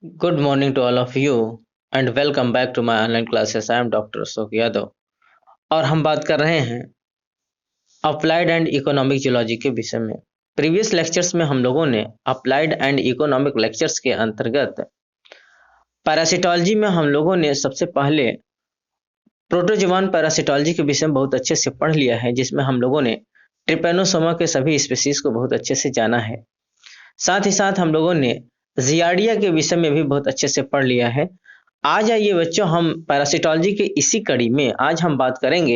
Good morning to all of you and welcome back to my online classes. I am Dr. Ashok Yadav और हम बात कर रहे हैं अप्लाइड एंड इकोनॉमिक जियोलॉजी के विषय में। प्रीवियस लेक्चर्स में हम लोगों ने अप्लाइड एंड इकोनॉमिक लेक्चर्स के अंतर्गत पैरासिटोलॉजी में हम लोगों ने सबसे पहले प्रोटोजोआन पैरासिटोलॉजी के विषय में बहुत अच्छे से पढ़ लिया है, जिसमें हम लोगों ने ट्रिपेनोसोमा के सभी स्पीसीज को बहुत अच्छे से जाना है। साथ ही साथ हम लोगों ने जियार्डिया के विषय में भी बहुत अच्छे से पढ़ लिया है। आज आइए बच्चों, हम पैरासिटोलॉजी के इसी कड़ी में आज हम बात करेंगे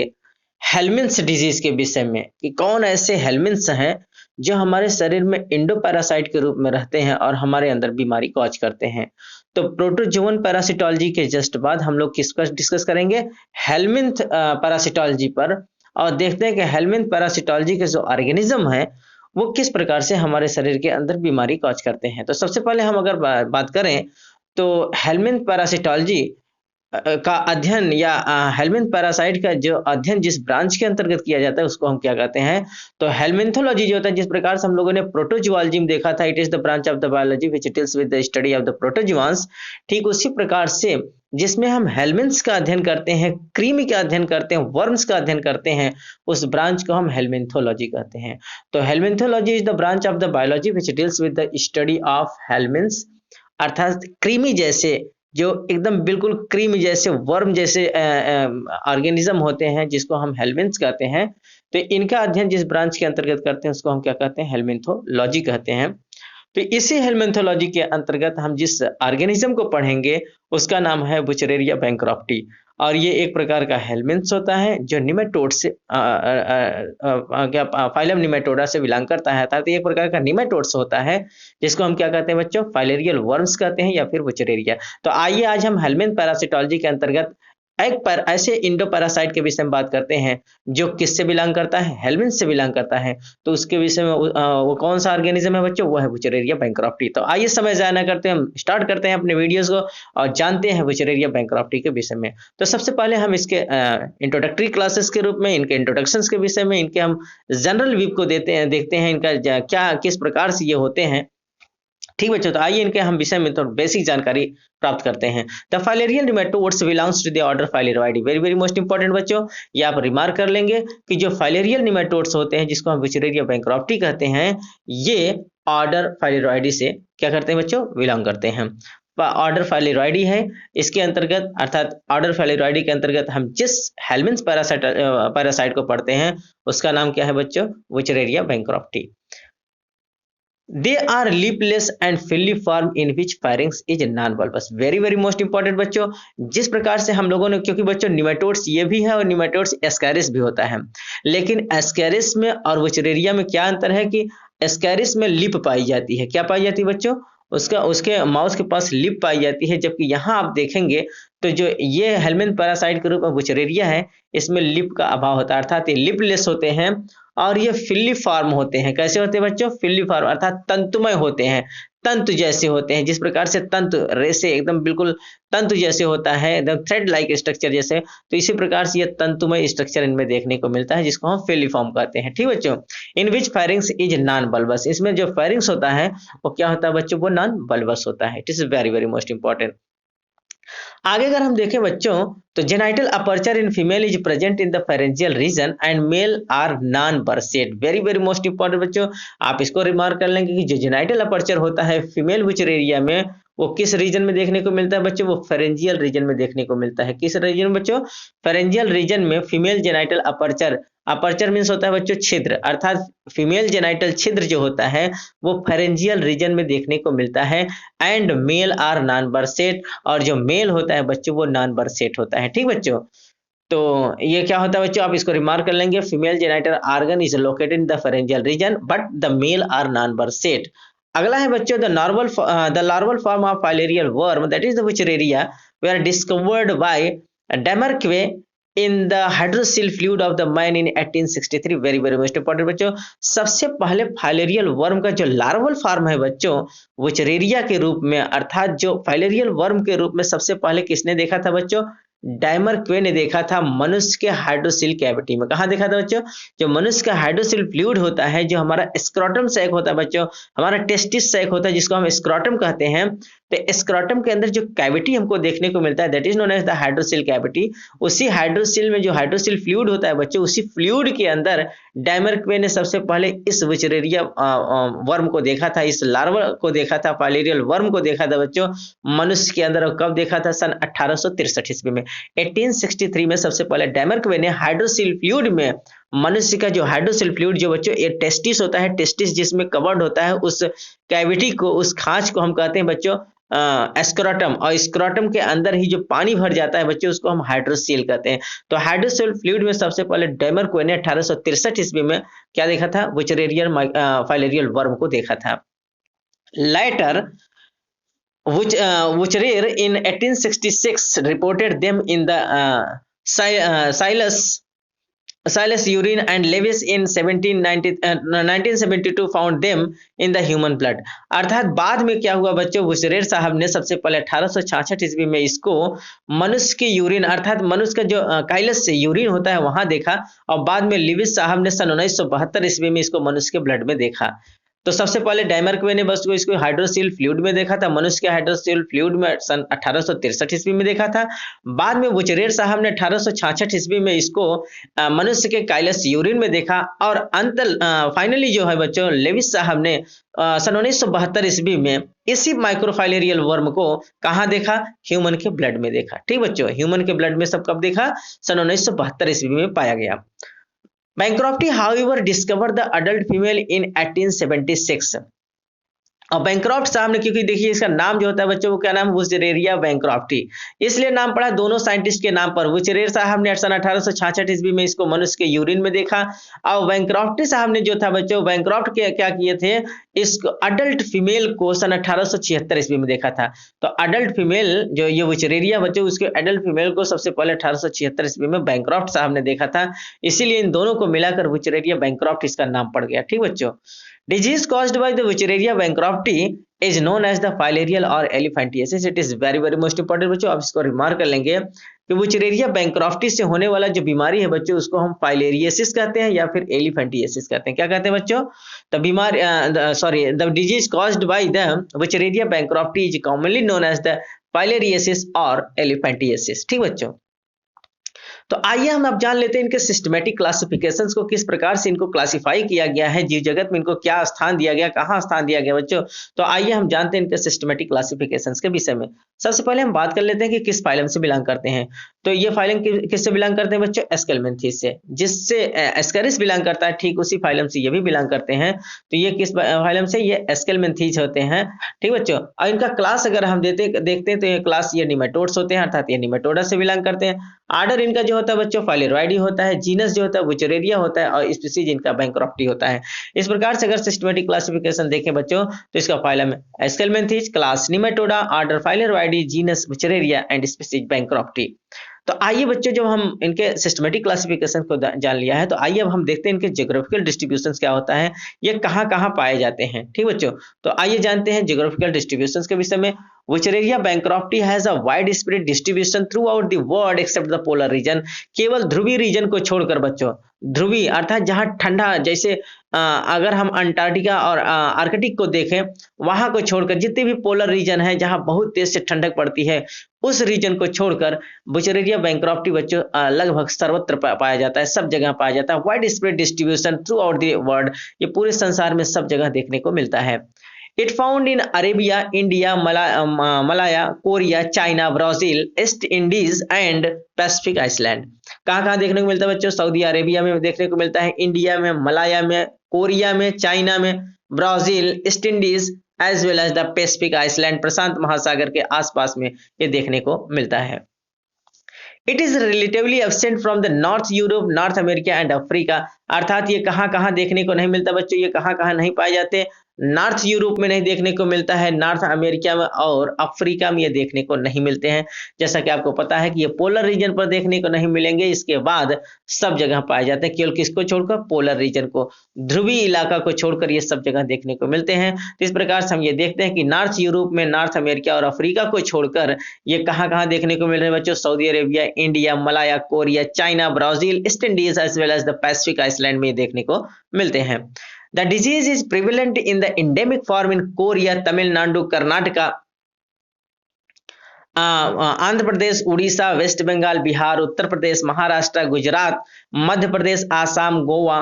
हेलमिन्स डिजीज के विषय में कि कौन ऐसे हेलमिन्स हैं जो हमारे शरीर में इंडोपैरासाइट के रूप में रहते हैं और हमारे अंदर बीमारी कॉज करते हैं। तो प्रोटोजोवन पैरासिटोलॉजी के जस्ट बाद हम लोग किसका डिस्कस करेंगे, हेलमिन्थ पैरासिटोलॉजी पर, और देखते हैं कि हेलमिन्थ पैरासिटोलॉजी के जो ऑर्गेनिज्म है वो किस प्रकार से हमारे शरीर के अंदर बीमारी कॉज करते हैं। तो सबसे पहले हम अगर बात करें तो हेलमिन्थ पैरासिटोलॉजी का अध्ययन या हेलमिन्थ पैरासाइट का जो अध्ययन जिस ब्रांच के अंतर्गत किया जाता है उसको हम क्या कहते हैं, तो हेलमिन्थोलॉजी जो होता है, जिस प्रकार से हम लोगों ने प्रोटोजुआलजी में देखा था, it is the branch of the biology which deals with the study of the protozoans. ठीक उसी प्रकार से जिसमें हम हेलमिन्थ्स का अध्ययन करते हैं, क्रीमी का अध्ययन करते हैं, वर्म्स का अध्ययन करते हैं, उस ब्रांच को हम हेलमिन्थोलॉजी कहते हैं। तो helminthology is the branch of the biology which deals with the study of helminths, अर्थात क्रीमी जैसे, जो एकदम बिल्कुल क्रीम जैसे, वर्म जैसे ऑर्गेनिज्म होते हैं, जिसको हम हेलमिन्थ्स कहते हैं। तो इनका अध्ययन जिस ब्रांच के अंतर्गत करते हैं उसको हम क्या कहते हैं, हेलमिन्थोलॉजी कहते हैं। तो इसी हेलमिन्थोलॉजी के अंतर्गत हम जिस ऑर्गेनिज्म को पढ़ेंगे उसका नाम है बुचरेरिया बैंक्रॉफ्टी, और ये एक प्रकार का हेलमिन्थ्स होता है जो निमेटोड से क्या फाइलम निमेटोडा से बिलोंग करता है, अर्थात एक प्रकार का निमेटोड्स होता है जिसको हम क्या कहते हैं बच्चों, फाइलेरियल वर्म्स कहते हैं या फिर बुचरेरिया। तो आइए आज हम हेलमिन्थ पैरासिटोलॉजी के अंतर्गत एक पर ऐसे इंडो पैरासाइट के विषय में बात करते हैं जो किससे बिलोंग करता है, हेलमिन्थ से बिलोंग करता है। तो उसके विषय में वो कौन सा ऑर्गेनिज्म है बच्चों, वो है बुचरेरिया बैंक्रॉफ्टी। तो आइए समय जाया ना करते हम स्टार्ट करते हैं अपने वीडियोस को और जानते हैं बुचरेरिया बैंक्रॉफ्टी के विषय में। तो सबसे पहले हम इसके इंट्रोडक्टरी क्लासेस के रूप में, इनके इंट्रोडक्शंस के विषय में, इनके हम जनरल व्यू को देते हैं, देखते हैं इनका क्या किस प्रकार से ये होते हैं। ठीक बच्चों, तो आइए इनके हम विषय में तो बेसिक जानकारी प्राप्त करते हैं। The filarial nematodes belongs to the order filarioidea. Very very most important बच्चों, ये आप रिमार्क कर लेंगे कि जो फाइलेरियल निमेटोड्स होते हैं जिसको हम बुचरेरिया बैंक्रॉफ्टी कहते हैं, ये ऑर्डर फाइलेरोइडी से क्या करते हैं बच्चों, बिलोंग करते हैं। ऑर्डर फाइलेरोइडी है, इसके अंतर्गत अर्थात ऑर्डर फाइलेरोइडी के अंतर्गत हम जिस हेलमिन्थ पैरासाइट को पढ़ते हैं उसका नाम क्या है बच्चों, Wuchereria bancrofti. They are lipless and filiform in which pharynx is non bulbous. Very very most important बच्चों, जिस प्रकार से हम लोगों ने, क्योंकि बच्चों निमेटोड्स ये भी है और निमेटोड्स एस्कैरिस भी होता है, लेकिन एस्कैरिस में और बुचरेरिया में क्या अंतर है कि एस्कैरिस में लिप पाई जाती है। क्या पाई जाती है बच्चों, उसका उसके माउस के पास लिप पाई जाती है, जबकि यहाँ आप देखेंगे तो जो ये हेलमिन्थ पैरासाइट के रूप में बुचरेरिया है इसमें लिप का अभाव होता है, अर्थात ये लिपलेस होते हैं और ये फिलिफॉर्म होते हैं। कैसे होते हैं बच्चों, फिलिफॉर्म अर्थात तंतुमय होते हैं, तंतु जैसे होते हैं। जिस प्रकार से तंतु रेसे एकदम बिल्कुल तंतु जैसे होता है, एकदम थ्रेड लाइक स्ट्रक्चर जैसे, तो इसी प्रकार से ये तंतुमय स्ट्रक्चर इनमें देखने को मिलता है जिसको हम फिलिफॉर्म कहते हैं। ठीक बच्चों, इन which pharynx is non bulbs, इसमें जो फायरिंग्स होता है वो क्या होता है बच्चों, वो नॉन बल्बस होता है। It is very very most important. आगे अगर हम देखें बच्चों तो genital aperture in female is present in the pharyngeal region and male are non bursate. Very very most important बच्चों, आप इसको रिमार्क कर लेंगे कि जो जेनाइटल अपर्चर होता है फीमेल बुचरेरिया में वो किस रीजन में देखने को मिलता है बच्चों, वो फेरेंजियल रीजन में देखने को मिलता है। किस रीजन में बच्चों, फेरेंजियल रीजन में female genital aperture, aperture means होता है बच्चों छिद्र, अर्थात फीमेल जेनाइटल छिद्र जो होता है वो फेरेंजियल रीजन में देखने को मिलता है। And male are non Berset, और जो मेल होता है बच्चों वो नॉन बर्सेट होता है। ठीक बच्चों, तो ये क्या होता है बच्चों, आप इसको रिमार्क कर लेंगे, female genital organ is located in the pharyngeal region but the male are non bursate. अगला है बच्चों the larval form of filarial worm that is the Wuchereria were discovered by Demarquay in the hydrocele fluid of the man in 1863। Very very most important बच्चों, सबसे पहले filarial worm का जो larval form है बच्चों बुचरेरिया के रूप में, अर्थात जो फाइलेरियल वर्म के रूप में सबसे पहले किसने देखा था बच्चों, डायमरक्वे ने देखा था मनुष्य के हाइड्रोसिल कैविटी में। कहाँ देखा था बच्चों, जो मनुष्य का हाइड्रोसिल फ्लूइड होता है, जो हमारा स्क्रोटम सैक होता है बच्चों, हमारा टेस्टिस सैक होता है जिसको हम स्क्रोटम कहते हैं, तो स्क्रॉटम के अंदर जो कैविटी हमको देखने को मिलता है that is known as the hydrocele cavity. उसी हाइड्रोसिल में जो हाइड्रोसिल फ्लूइड होता है बच्चों, उसी फ्लूइड के अंदर डायमरक्वे ने सबसे पहले इस विचरेरिया वर्म को देखा था, इस लार्वा को देखा था, फाइलेरियल वर्म को देखा था बच्चों मनुष्य के अंदर। और कब देखा था? सन 1863 ईस्वी में। 1863 में सबसे पहले डायमरक्वे ने हाइड्रोसिल फ्लूइड में मनुष्य का जो हाइड्रोसिल फ्लूइड जो बच्चों ये टेस्टिस होता है, टेस्टिस जिसमें कवर्ड होता है, उस कैविटी को, उस खांच को हम कहते हैं बच्चों स्क्रोटम। और स्क्रोटम के अंदर ही जो पानी भर जाता है बच्चों उसको हम हाइड्रोसील कहते हैं। तो हाइड्रोसील फ्लूइड में सबसे पहले डायमरक्वे ने 1863 ईस्वी में क्या देखा था? विचरेरियल फाइलेरियल वर्म को देखा था। Lighter Wucherer in 1866 reported them in the Silas urine, and Lewis in 1972 found them in the human blood। अर्थात बाद में क्या हुआ बच्चों? वुचरेर साहब ने सबसे पहले 1866 ईस्वी में इसको मनुष्य के यूरिन अर्थात मनुष्य का जो काइलस से यूरिन होता है वहां देखा, और बाद में लिविस साहब ने सन 1972 ईस्वी में इसको मनुष्य के ब्लड में देखा। तो सबसे पहले डायमरक्वे ने बस इसको हाइड्रोसिल फ्लूइड में देखा था, मनुष्य के हाइड्रोसिल फ्लूइड में सन 1863 ईस्वी में देखा था। बाद में वुचरेर साहब ने 1866 ईस्वी में इसको मनुष्य के काइलस यूरिन में देखा, और अंत फाइनली जो है बच्चों लेविस साहब ने सन 1972 ईस्वी में इसी माइक्रोफाइलेरियल वर्म को कहाँ देखा? ह्यूमन के ब्लड में देखा। ठीक बच्चों, ह्यूमन के ब्लड में सब कब देखा? सन 1972 ईस्वी में पाया गया। Bancrofti, however, discovered the adult female in 1876। और बैंक्रॉफ्ट साहब ने, क्योंकि देखिए इसका नाम जो होता है बच्चों वो क्या नाम? वुचरेरिया बैंक्रॉफ्टी, इसलिए नाम पड़ा दोनों साइंटिस्ट के नाम पर। वुचरेर साहब ने सन 1866 ईस्वी में इसको मनुष्य के यूरिन में देखा, और बैंक्रॉफ्टी साहब ने जो था बच्चों, बैंक्रॉफ्ट के क्या किए थे? इसको अडल्ट फीमेल को सन 1876 ईस्वी में देखा था। तो अडल्ट फीमेल जो ये वुचरेरिया बच्चों, उसके अडल्ट फीमेल को सबसे पहले 1876 ईस्वी में बैंक्रॉफ्ट साहब ने देखा था, इसीलिए इन दोनों को मिलाकर वुचरेरिया बैंक्रॉफ्ट इसका नाम पड़ गया। ठीक बच्चों, disease caused by the Wuchereria bankrupti is known as the filarial or elephantiasis। it is very very most important बच्चों, आप इसको रिमार्क कर लेंगे कि वुचरेरिया बैंक्रॉफ्टी से होने वाला जो बीमारी है बच्चों उसको हम फाइलेरियसिस कहते हैं या फिर एलिफेंटियासिस कहते हैं। क्या कहते हैं बच्चों? The disease caused by the Wuchereria bancrofti is commonly known as the filariasis और एलिफेंटियासिस। ठीक बच्चों, तो आइए हम अब जान लेते हैं इनके सिस्टमेटिक क्लासिफिकेशंस को, किस प्रकार से इनको क्लासिफाई किया गया है, जीव जगत में इनको क्या स्थान दिया गया, कहाँ स्थान दिया गया बच्चों। तो आइए हम जानते हैं इनके सिस्टमेटिक क्लासिफिकेशंस के विषय में। सबसे पहले हम बात कर लेते हैं कि किस फाइलम से बिलोंग करते हैं। तो ये फाइलम किससे बिलोंग करते हैं बच्चों? एस्केलमेंथीज से, जिससे एस्केरिस बिलोंग करता है, ठीक उसी फाइलम से ये भी बिलोंग करते हैं। तो ये किस फाइलम से? ये एस्केलमेंथीज होते हैं। ठीक बच्चों, और इनका क्लास अगर हम देखते हैं तो ये क्लास ये निमेटोड्स होते हैं, अर्थात ये निमेटोडा से बिलोंग करते हैं। आर्डर इनका जो होता है बच्चों फाइलेरॉइडी होता है, जीनस जो होता है वुचरेरिया होता है, और स्पीसीज इनका बैंक्रॉफ्टी होता है। इस प्रकार से अगर सिस्टमेटिक क्लासिफिकेशन देखें बच्चों तो इसका phylum aschelminthes, class nematoda, order filarioidea, genus Wuchereria and species bancrofti. तो आइए बच्चों, जब हम इनके सिस्टमेटिक क्लासिफिकेशन को जान लिया है तो आइए अब हम देखते हैं इनके ज्योग्राफिकल डिस्ट्रीब्यूशंस क्या होता है, ये कहाँ कहाँ पाए जाते हैं। ठीक बच्चों, तो आइए जानते हैं ज्योग्राफिकल डिस्ट्रीब्यूशंस के विषय में। Wuchereria bankrupti has a widespread distribution throughout the world except the polar region। केवल ध्रुवीय रीजन को छोड़कर बच्चों, ध्रुवीय अर्थात जहां ठंडा, जैसे अगर हम अंटार्कटिका और आर्कटिक को देखें, वहां को छोड़कर जितने भी पोलर रीजन है जहां बहुत तेज से ठंडक पड़ती है, उस रीजन को छोड़कर बुचरेरिया बैंक्रॉफ्टी बच्चों लगभग सर्वत्र पाया जाता है, सब जगह पाया जाता है। Wide spread distribution through out the world, ये पूरे संसार में सब जगह देखने को मिलता है। It found in Arabia, India, Malaya, Korea, China, Brazil, East Indies and Pacific island. कहाँ कहाँ देखने को मिलता है बच्चों? सऊदी अरेबिया में देखने को मिलता है, इंडिया में, मलाया में, कोरिया में, चाइना में, Brazil, East Indies as well as the Pacific island, प्रशांत महासागर के आसपास में ये देखने को मिलता है। It is relatively absent from the north Europe, North America and Africa. अर्थात ये कहाँ कहाँ देखने को नहीं मिलता बच्चों? ये कहाँ कहाँ नहीं पाए जाते? नॉर्थ यूरोप में नहीं देखने को मिलता है, नॉर्थ अमेरिका में और अफ्रीका में ये देखने को नहीं मिलते हैं। जैसा कि आपको पता है कि ये पोलर रीजन पर देखने को नहीं मिलेंगे, इसके बाद सब जगह पाए जाते हैं, केवल किसको छोड़कर? पोलर रीजन को, ध्रुवीय इलाका को छोड़कर ये सब जगह देखने को मिलते हैं। तो इस प्रकार से हम ये देखते हैं कि नॉर्थ यूरोप में, नॉर्थ अमेरिका और अफ्रीका को छोड़कर ये कहाँ कहाँ देखने को मिल रहे हैं बच्चों? Saudi Arabia, India, Malaya, Korea, China, Brazil, East Indies as well as the Pacific island में देखने को मिलते हैं। The disease is prevalent in the endemic form in Korea, Tamil Nadu, Karnataka Andhra Pradesh, Orissa, West Bengal, Bihar, Uttar Pradesh, Maharashtra, Gujarat, Madhya Pradesh, Assam, Goa,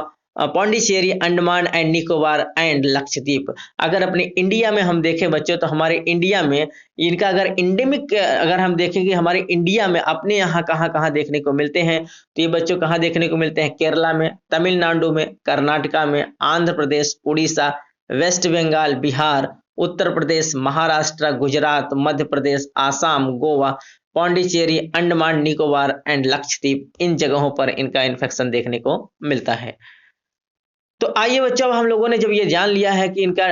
Pondicherry, Andaman and Nicobar and Lakshadweep. अगर अपने India में हम देखें बच्चों, तो हमारे इंडिया में इनका अगर इंडेमिक अगर हम देखें कि हमारे इंडिया में अपने यहाँ कहाँ कहाँ देखने को मिलते हैं, तो ये बच्चों कहाँ देखने को मिलते हैं? केरला में, तमिलनाडु में, कर्नाटका में, आंध्र प्रदेश, उड़ीसा, वेस्ट बंगाल, बिहार, उत्तर प्रदेश, महाराष्ट्र, गुजरात, मध्य प्रदेश, आसाम, गोवा, पौंडीचेरी, अंडमान निकोबार एंड लक्षद्वीप, इन जगहों पर इनका इन्फेक्शन देखने को मिलता है। तो आइए बच्चों, अब हम लोगों ने जब ये जान लिया है कि इनका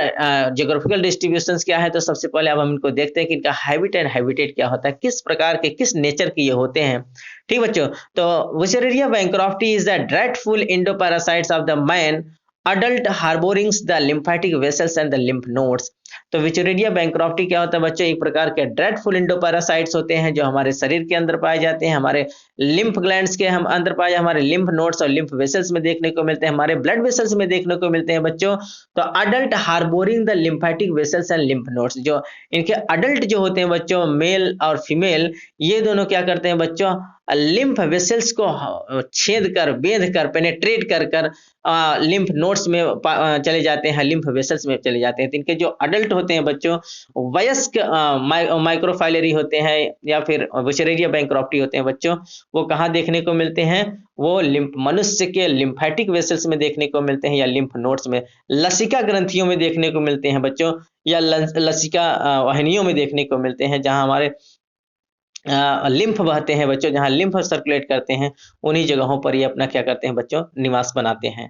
ज्योग्राफिकल डिस्ट्रीब्यूशन क्या है, तो सबसे पहले अब हम इनको देखते हैं कि इनका हैबिट एंड हैबिटेट क्या होता है, किस प्रकार के, किस नेचर के ये होते हैं। ठीक बच्चों, तो Wuchereria bancrofti is the dreadful endoparasites of the man adult harboring the lymphatic vessels and the lymph nodes। तो विचुरेरिया बैंक्रॉफ्टी क्या होता है बच्चों? एक प्रकार के ड्रेडफुल इंडोपैरासाइट्स होते हैं जो हमारे शरीर के अंदर पाए जाते हैं, हमारे लिम्फ ग्लैंड्स के हम अंदर पाए, हमारे लिम्फ नोड्स और लिम्फ वेसल्स में देखने को मिलते हैं, हमारे ब्लड वेसल्स में देखने को मिलते हैं बच्चों। तो adult harboring the lymphatic vessels and lymph nodes, जो इनके अडल्ट जो होते हैं बच्चों, मेल और फीमेल, ये दोनों क्या करते हैं बच्चों? लिम्फ वेसल्स को छेद कर, बेध कर, पेनेट्रेट कर कर लिम्फ नोड्स में चले जाते हैं, लिम्फ वेसल्स में चले जाते हैं। तो इनके जो अडल्ट होते हैं बच्चों, वयस्क माइक्रोफाइलरी होते हैं या फिर वुचेरिया बैंक्रॉफ्टी होते हैं बच्चों, वो कहाँ देखने को मिलते हैं? वो मनुष्य के लिम्फेटिक वेसल्स में देखने को मिलते हैं, या लिम्फ नोड्स में, लसिका ग्रंथियों में देखने को मिलते हैं बच्चों, या लसिका वाहिनियों में देखने को मिलते हैं, जहां हमारे लिम्फ बहते हैं बच्चों, जहां लिम्फ सर्कुलेट करते हैं, उन्हीं जगहों पर ये अपना क्या करते हैं बच्चों? निवास बनाते हैं।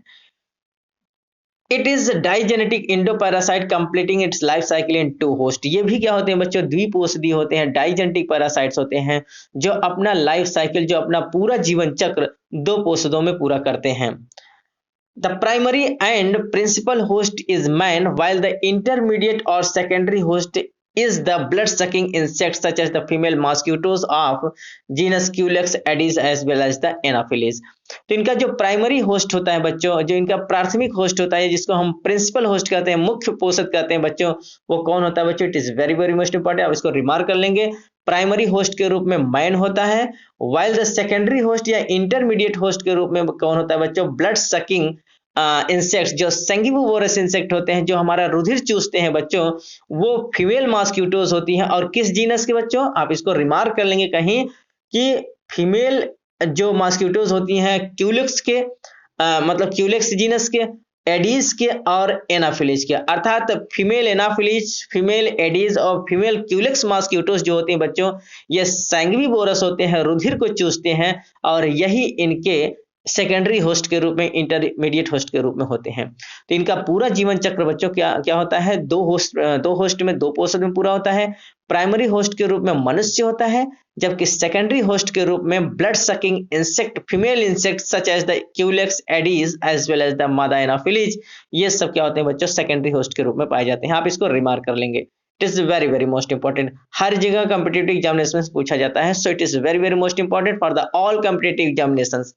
It is digenetic endoparasite completing its life cycle in two host. ये भी क्या होते हैं बच्चों? द्विपोषदी होते हैं, डाइजेनेटिक पैरासाइट्स होते हैं, जो अपना लाइफ साइकिल, जो अपना पूरा जीवन चक्र दो पोषदों में पूरा करते हैं। The primary and principal host is man, while the intermediate or secondary host is the blood-sucking insects such as the female mosquitoes of genus Culex, Aedes as well as the Anopheles। तो इनका जो primary host होता है बच्चों, जो इनका प्राथमिक host होता है, जिसको हम प्रिंसिपल होस्ट कहते हैं, मुख्य पोषक कहते हैं बच्चों, वो कौन होता है बच्चों? It is very very most important, आप इसको रिमार्क कर लेंगे। प्राइमरी होस्ट के रूप में मैन होता है, वाइल द सेकेंडरी होस्ट या इंटरमीडिएट होस्ट के रूप में कौन होता है बच्चों? ब्लड सकिंग इंसेक्ट्स, जो सेंगिवोरस इंसेक्ट होते हैं, जो हमारा रुधिर चूसते हैं बच्चों, वो फीमेल मॉस्किटोज होती हैं। और किस जीनस के बच्चों? आप इसको रिमार्क कर लेंगे कहीं कि फीमेल जो मॉस्किटोज होती हैं क्यूलिक्स के, मतलब क्यूलिक्स जीनस के, एडीज के और एनाफिलिज के, अर्थात फीमेल एनाफिलिज, फीमेल एडीज और फीमेल क्यूलिक्स मॉस्किटोज जो होती हैं बच्चों, ये सैंग्विवोरस होते हैं, रुधिर को चूसते हैं, और यही इनके सेकेंडरी होस्ट के रूप में, इंटरमीडिएट होस्ट के रूप में होते हैं। तो इनका पूरा जीवन चक्र बच्चों क्या क्या होता है? दो होस्ट में, दो पोषक में पूरा होता है। प्राइमरी होस्ट के रूप में मनुष्य होता है, जबकि सेकेंडरी होस्ट के रूप में blood sucking insect, female insect such as the Culex, Aedes as well as the मादा एनाफिलीज, ये सब क्या होते हैं बच्चों? सेकेंडरी होस्ट के रूप में पाए जाते हैं। आप इसको रिमार्क कर लेंगे, it is very very most important, हर जगह कॉम्पिटिटिव एग्जामिनेशन पूछा जाता है। So it is very very most important for the all competitive examinations.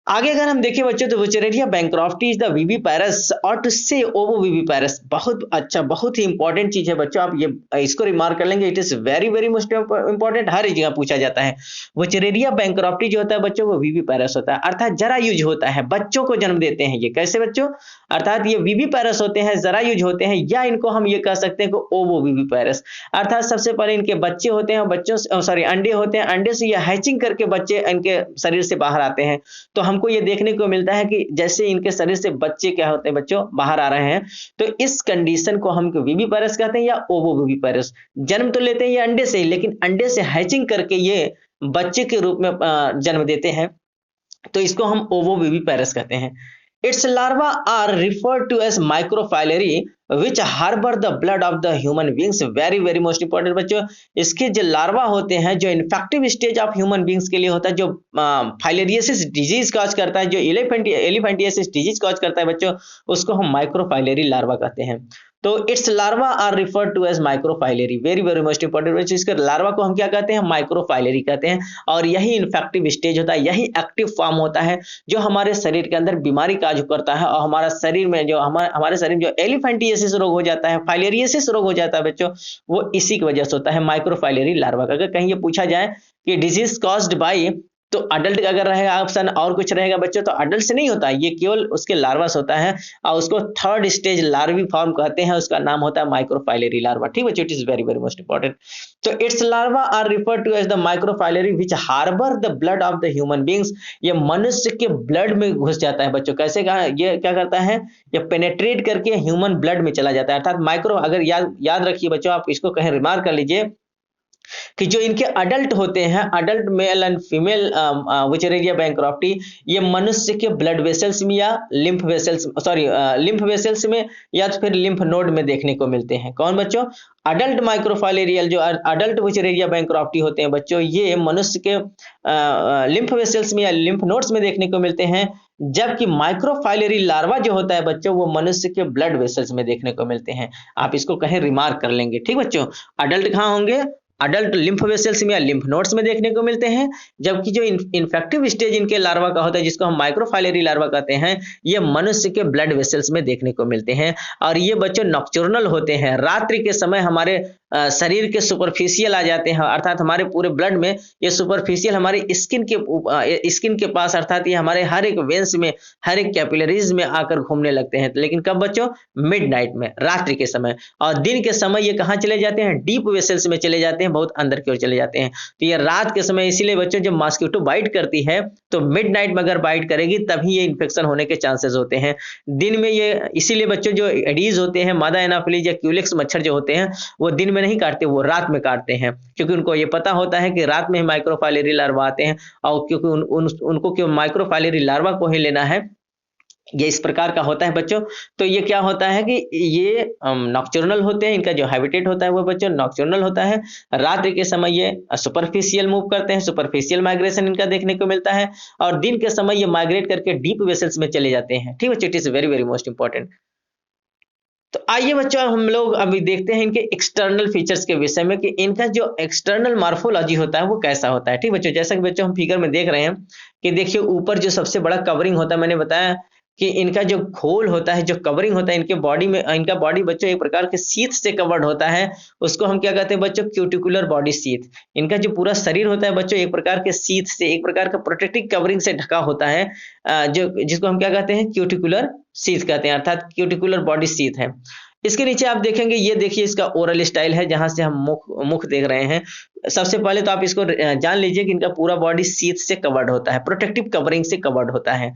आगे अगर हम देखें बच्चों, तो Wuchereria bancrofti is the viviparous, और टू से ओवोविविपैरस, बहुत अच्छा, बहुत ही इंपॉर्टेंट चीज है बच्चों, आप ये इसको रिमार्क कर लेंगे, it is very very most important, हर जगह पूछा जाता है। वुचेरिया बैंक्रॉफ्टी जो होता है बच्चों, वो विविपैरस होता है, अर्थात जरायुज होता है, बच्चों को जन्म देते हैं ये। कैसे बच्चों? अर्थात ये विविपैरस होते हैं, जरायुज होते हैं, या इनको हम ये कह सकते हैं कि ओवोविविपैरस, अर्थात सबसे पहले इनके बच्चे होते हैं, बच्चों सॉरी अंडे होते हैं, अंडे से ये हैचिंग करके बच्चे इनके शरीर से बाहर आते हैं। तो हमको ये देखने को मिलता है कि जैसे इनके शरीर से बच्चे क्या होते हैं बच्चों? बाहर आ रहे हैं। तो इस कंडीशन को हम विविपैरस कहते हैं या ओवोविविपैरस। जन्म तो लेते हैं ये अंडे से ही, लेकिन अंडे से हैचिंग करके ये बच्चे के रूप में जन्म देते हैं, तो इसको हम ओवोविविपैरस कहते हैं। Its larvae are referred to as microphyllae which harbor the blood of the human beings। very very most important बच्चों, इसके जो लार्वा होते हैं, जो infective stage of human beings के लिए होता है, जो फाइलेरियसिस डिजीज कॉज करता है, जो एलिफेंटियासिस डिजीज कॉज करता है बच्चों, उसको हम माइक्रोफाइलेरी लार्वा कहते हैं। तो it's larva are referred to as microfilariae, very very most important बच्चों, इसके लार्वा को हम क्या कहते हैं, माइक्रोफाइलेरी कहते हैं। और यही इन्फेक्टिव स्टेज होता है, यही एक्टिव फॉर्म होता है जो हमारे शरीर के अंदर बीमारी काज करता है, और हमारा शरीर में जो हमारे शरीर में जो एलिफेंटियासिस रोग हो जाता है, फाइलेरियसिस रोग हो जाता है बच्चों, वो इसी की वजह से होता है, माइक्रोफाइलेरी लार्वा का। अगर कहीं ये पूछा जाए कि डिजीज कॉज्ड बाय, तो अडल्ट अगर रहेगा ऑप्शन और कुछ रहेगा बच्चों, तो अडल्ट से नहीं होता, ये केवल उसके लार्वा से होता है, और उसको थर्ड स्टेज लार्वी फॉर्म कहते हैं, उसका नाम होता है माइक्रोफाइलेरी लार्वा। ठीक बच्चों, it is very very most important. तो it's larva are referred to as the microfilariae which harbour the blood of the human beings, ये मनुष्य के ब्लड में घुस जाता है बच्चों। कैसे कहा, ये क्या करता है, ये पेनेट्रेट करके ह्यूमन ब्लड में चला जाता है, अर्थात माइक्रो, अगर याद रखिए बच्चों, आप इसको कहीं रिमार्क कर लीजिए कि जो इनके अडल्ट होते हैं, adult male and female Wuchereria bancrofti, ये मनुष्य के ब्लड वेसल्स में या लिम्फ वेसल्स, लिम्फ वेसल्स में या तो फिर लिम्फ नोड में देखने को मिलते हैं। कौन बच्चों, अडल्ट माइक्रोफाइलेरियल, जो अडल्ट विचेरेरिया बैंक्रॉफ्टी होते हैं बच्चों, ये मनुष्य के लिम्फ वेसल्स में या लिम्फ नोड्स में देखने को मिलते हैं, जबकि माइक्रोफाइलेरी लार्वा जो होता है बच्चों, वो मनुष्य के ब्लड वेसल्स में देखने को मिलते हैं। आप इसको कहीं रिमार्क कर लेंगे। ठीक बच्चों, अडल्ट कहाँ होंगे, अडल्ट लिम्फ वेसल्स में या लिम्फ नोड्स में देखने को मिलते हैं, जबकि जो इन्फेक्टिव स्टेज इनके लार्वा का होता है, जिसको हम माइक्रोफाइलेरी लार्वा कहते हैं, ये मनुष्य के ब्लड वेसल्स में देखने को मिलते हैं। और ये बच्चों नॉक्चर्नल होते हैं, रात्रि के समय हमारे शरीर के सुपरफिशियल आ जाते हैं, अर्थात हमारे पूरे ब्लड में ये सुपरफिशियल हमारी स्किन के पास, अर्थात ये हमारे हर एक वेंस में, हर एक कैपिलरीज में आकर घूमने लगते हैं। लेकिन कब बच्चों, मिडनाइट में, रात्रि के समय। और दिन के समय ये कहाँ चले जाते हैं, डीप वेसल्स में चले जाते हैं, बहुत अंदर की ओर चले जाते हैं। तो ये रात के समय, इसीलिए बच्चों जब मॉस्किटो बाइट करती है, तो मिडनाइट में अगर बाइट करेगी तभी ये इन्फेक्शन होने के चांसेस होते हैं। दिन में ये, इसीलिए बच्चों जो एडीज होते हैं, मादा एनाफिलीज या क्यूलेक्स मच्छर जो होते हैं, वो दिन में नहीं काटते, वो रात में काटते हैं, क्योंकि उनको ये पता होता है कि रात में ही माइक्रोफाइलेरी लार्वा आते हैं, और क्योंकि उनको केवल माइक्रोफाइलेरी लार्वा को ही लेना है, ये इस प्रकार का होता है बच्चों। तो ये क्या होता है कि ये नॉक्चर्नल होते हैं, इनका जो हैबिटेट होता है वो बच्चों नॉक्चर्नल होता है। रात्रि के समय ये सुपरफिशियल मूव करते हैं, सुपरफिशियल माइग्रेशन इनका देखने को मिलता है, और दिन के समय ये माइग्रेट करके डीप वेसल्स में चले जाते हैं। ठीक बच्चों, it is very very most important. तो आइए बच्चों, हम लोग अभी देखते हैं इनके एक्सटर्नल फीचर्स के विषय में, कि इनका जो एक्सटर्नल मार्फोलॉजी होता है वो कैसा होता है। ठीक बच्चों, जैसा कि बच्चों हम फिगर में देख रहे हैं कि देखिए ऊपर जो सबसे बड़ा कवरिंग होता है, मैंने बताया कि इनका जो खोल होता है, जो कवरिंग होता है इनके बॉडी में, इनका बॉडी बच्चों एक प्रकार के सीथ से कवर्ड होता है, उसको हम क्या कहते हैं बच्चों, क्यूटिकुलर बॉडी सीथ। इनका जो पूरा शरीर होता है बच्चों, एक प्रकार के सीथ से, एक प्रकार का प्रोटेक्टिव कवरिंग से ढका होता है, जो जिसको हम क्या कहते हैं, क्यूटिकुलर सीथ कहते हैं, अर्थात क्यूटिकुलर बॉडी सीथ है। इसके नीचे आप देखेंगे, ये देखिए इसका ओरल स्टाइल है, जहां से हम मुख देख रहे हैं। सबसे पहले तो आप इसको जान लीजिए कि इनका पूरा बॉडी सीथ से कवर्ड होता है, प्रोटेक्टिव कवरिंग से कवर्ड होता है।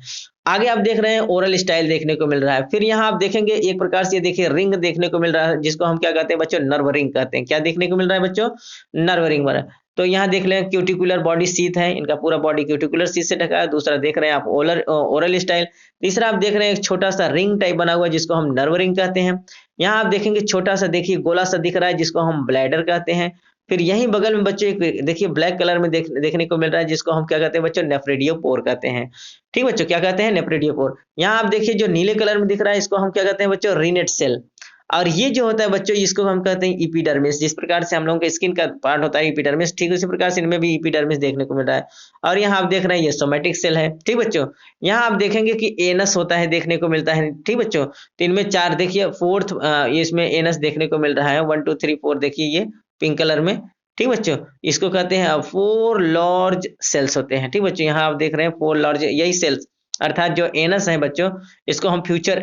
आगे आप देख रहे हैं ओरल स्टाइल देखने को मिल रहा है। फिर यहाँ आप देखेंगे एक प्रकार से, देखिए रिंग देखने को मिल रहा है, जिसको हम क्या कहते हैं बच्चों, नर्व रिंग कहते हैं। क्या देखने को मिल रहा है बच्चों, नर्व रिंग बना। तो यहाँ देख लें क्यूटिकुलर बॉडी सीथ है, इनका पूरा बॉडी क्यूटिकुलर सीथ से ढका है। दूसरा देख रहे हैं आप ओरल स्टाइल। तीसरा आप देख रहे हैं एक छोटा सा रिंग टाइप बना हुआ है, जिसको हम नर्व रिंग कहते हैं। यहाँ आप देखेंगे छोटा सा, देखिए गोला सा दिख रहा है, जिसको हम ब्लैडर कहते हैं। फिर यहीं बगल में बच्चों एक देखिए ब्लैक कलर में देखने को मिल रहा है, जिसको हम क्या कहते हैं बच्चों, नेफ्रेडियोपोर कहते हैं। ठीक बच्चों, क्या कहते हैं, नेफ्रेडियोपोर। यहाँ आप देखिए जो नीले कलर में दिख रहा है, इसको हम क्या कहते हैं बच्चों, रिनेट सेल। और ये जो होता है बच्चों, इसको हम कहते हैं इपिडर्मिस। जिस प्रकार से हम लोगों के स्किन का पार्ट होता है इपिडर्मिस, ठीक उसी प्रकार से इनमें भी इपिडर्मिस देखने को मिल रहा है। और यहाँ आप देख रहे हैं ये सोमेटिक सेल है। ठीक बच्चों, यहाँ आप देखेंगे कि एनस होता है, देखने को मिलता है। ठीक बच्चों, तो इनमें चार, देखिए फोर्थ ये इसमें एनस देखने को मिल रहा है, 1 2 3 4, देखिए ये पिंक कलर में। ठीक बच्चों, इसको कहते हैं 4 लार्ज सेल्स होते हैं। ठीक बच्चों, यहाँ आप देख रहे हैं 4 लार्ज, यही सेल्स, अर्थात जो एनस है बच्चों, इसको हम फ्यूचर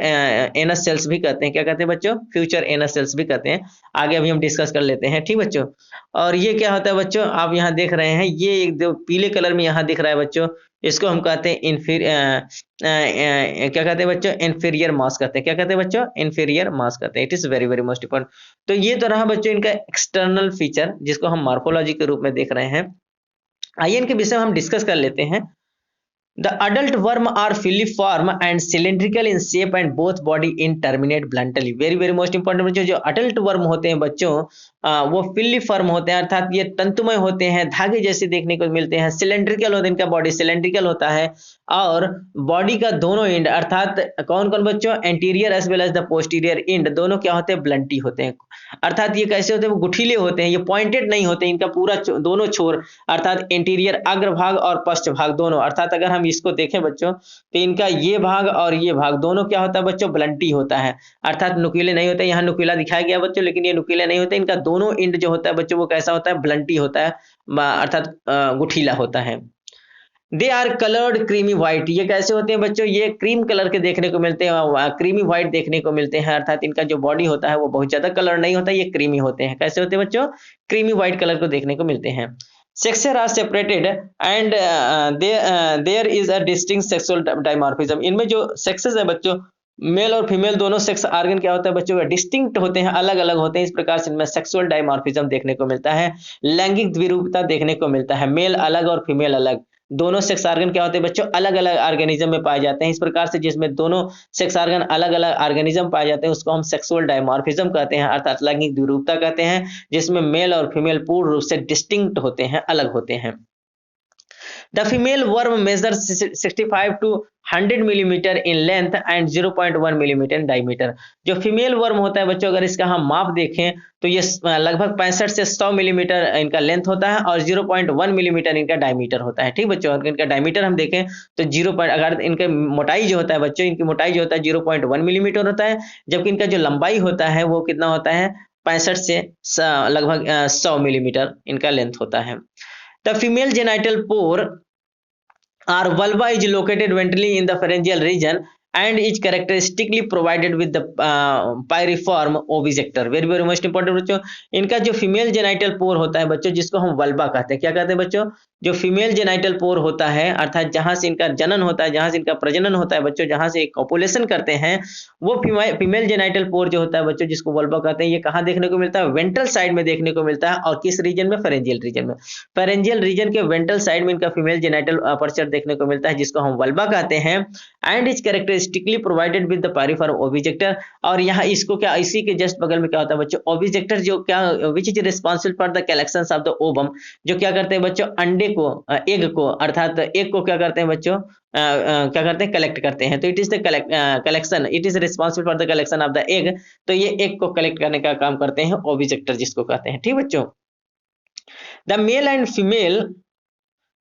एनस सेल्स भी कहते हैं। क्या कहते हैं बच्चों, फ्यूचर एनस सेल्स भी कहते हैं। आगे अभी हम डिस्कस कर लेते हैं। ठीक बच्चों, और ये क्या होता है बच्चों, आप यहाँ देख रहे हैं, ये एक जो पीले कलर में यहाँ दिख रहा है बच्चों, इसको हम कहते हैं क्या कहते हैं बच्चों, इन्फीरियर मास कहते हैं। क्या कहते हैं बच्चों, इन्फीरियर मास कहते हैं। It is very very most important. तो ये तो रहा बच्चों इनका एक्सटर्नल फीचर, जिसको हम मार्फोलॉजी के रूप में देख रहे हैं। आइए इनके विषय में हम डिस्कस कर लेते हैं। The adult worm are filiform and cylindrical in shape and both body in terminate bluntly. Very very most important बच्चों, जो adult worm होते हैं बच्चों, वो फिलिफॉर्म होते हैं, अर्थात ये तंतुमय होते हैं, धागे जैसे देखने को मिलते हैं। सिलेंड्रिकल होते हैं, इनका बॉडी सिलेंड्रिकल होता है। और बॉडी का दोनों एंड अर्थात कौन कौन बच्चों, anterior as well as the posterior end, दोनों क्या होते हैं, ब्लंटी होते हैं। अर्थात ये कैसे होते हैं, वो गुठीले होते हैं, ये पॉइंटेड नहीं होते। इनका पूरा दोनों छोर अर्थात इंटीरियर अग्र भाग और पश्च भाग दोनों, अर्थात अगर हम इसको देखें बच्चों तो इनका ये भाग और ये भाग दोनों क्या होता है बच्चों, ब्लंटी होता है, अर्थात नुकीले नहीं होते। यहाँ नुकीला दिखाया गया बच्चों, लेकिन ये नुकीले नहीं होते। इनका दोनों एंड जो होता है बच्चों वो कैसा होता है, ब्लंटी होता है, अर्थात गुठीला होता है। They are coloured creamy white, ये कैसे होते हैं बच्चों, ये क्रीम कलर के देखने को मिलते हैं, क्रीमी व्हाइट देखने को मिलते हैं, अर्थात इनका जो बॉडी होता है वो बहुत ज्यादा कलर नहीं होता, ये क्रीमी होते हैं। कैसे होते हैं बच्चों, क्रीमी व्हाइट कलर को देखने को मिलते हैं। Sexes are separated and there is a distinct sexual dimorphism, इनमें जो सेक्सेस है बच्चों, मेल और फीमेल दोनों सेक्स ऑर्गन क्या होता है बच्चों, डिस्टिंक्ट होते हैं, अलग अलग होते हैं। इस प्रकार से इनमें सेक्सुअल डायमॉर्फिज्म देखने को मिलता है, लैंगिक द्विरूपता देखने को मिलता है, मेल अलग और फीमेल अलग, दोनों सेक्स ऑर्गन क्या होते हैं बच्चों, अलग अलग ऑर्गेनिज्म में पाए जाते हैं। इस प्रकार से जिसमें दोनों सेक्स ऑर्गन अलग अलग ऑर्गेनिज्म पाए जाते हैं उसको हम सेक्सुअल डायमॉर्फिज्म कहते हैं, अर्थात लैंगिक द्विरूपता कहते हैं, जिसमें मेल और फीमेल पूर्ण रूप से डिस्टिंक्ट होते हैं, अलग होते हैं। The female worm measures 65 to 100 millimetre in length and 0.1 millimetre in diameter. जो फीमेल वर्म होता है बच्चों, अगर इसका हम माप देखें तो ये लगभग 65 से 100 मिलीमीटर इनका लेंथ होता है और 0.1 मिलीमीटर इनका डायमीटर होता है। ठीक बच्चों, अगर इनका डायमीटर हम देखें तो अगर इनके मोटाई जो होता है बच्चों, इनकी मोटाई जो होता है 0.1 मिलीमीटर होता है, जबकि इनका जो लंबाई होता है वो कितना होता है, 65 से लगभग 100 मिलीमीटर इनका लेंथ होता है। The female genital pore or vulva is located ventrally in the pharyngeal region and is characteristically provided with the pyriform oviductor। Very very most important बच्चों, इनका जो फीमेल जेनाइटल पोर होता है बच्चों, जिसको हम वल्वा कहते हैं, क्या कहते हैं बच्चों, जो फीमेल जेनाइटल पोर होता है, अर्थात जहां से इनका जनन होता है, जहां से इनका प्रजनन होता है बच्चों, जहां से कॉपुलेशन करते हैं, वो फीमेल जेनाइटल पोर जो होता है बच्चों, जिसको वल्वा कहते हैं, ये कहाँ देखने को मिलता है, वेंट्रल साइड में देखने को मिलता है। और किस रीजन में, फेरेंजियल रीजन में। फेरेंजियल रीजन के वेंट्रल साइड में इनका फीमेल जेनाइटल अपर्चर देखने को मिलता है, जिसको हम वल्वा कहते हैं। And is characteristically provided with the pyriform ovijector. और यहाँ इसको क्या, इसी के जस्ट बगल में क्या होता है बच्चों, ओविजेक्टर, जो क्या, which is responsible for the collection of the ovum, जो क्या करते हैं बच्चों, अंडे को, एग को, अर्थात एग को क्या करते हैं बच्चों, क्या करते हैं, कलेक्ट करते हैं। तो it is the collection, it is responsible for the collection of the egg. तो ये एग को कलेक्ट करने का काम करते हैं ओविजेक्टर, जिसको कहते हैं। ठीक बच्चों, the mail and female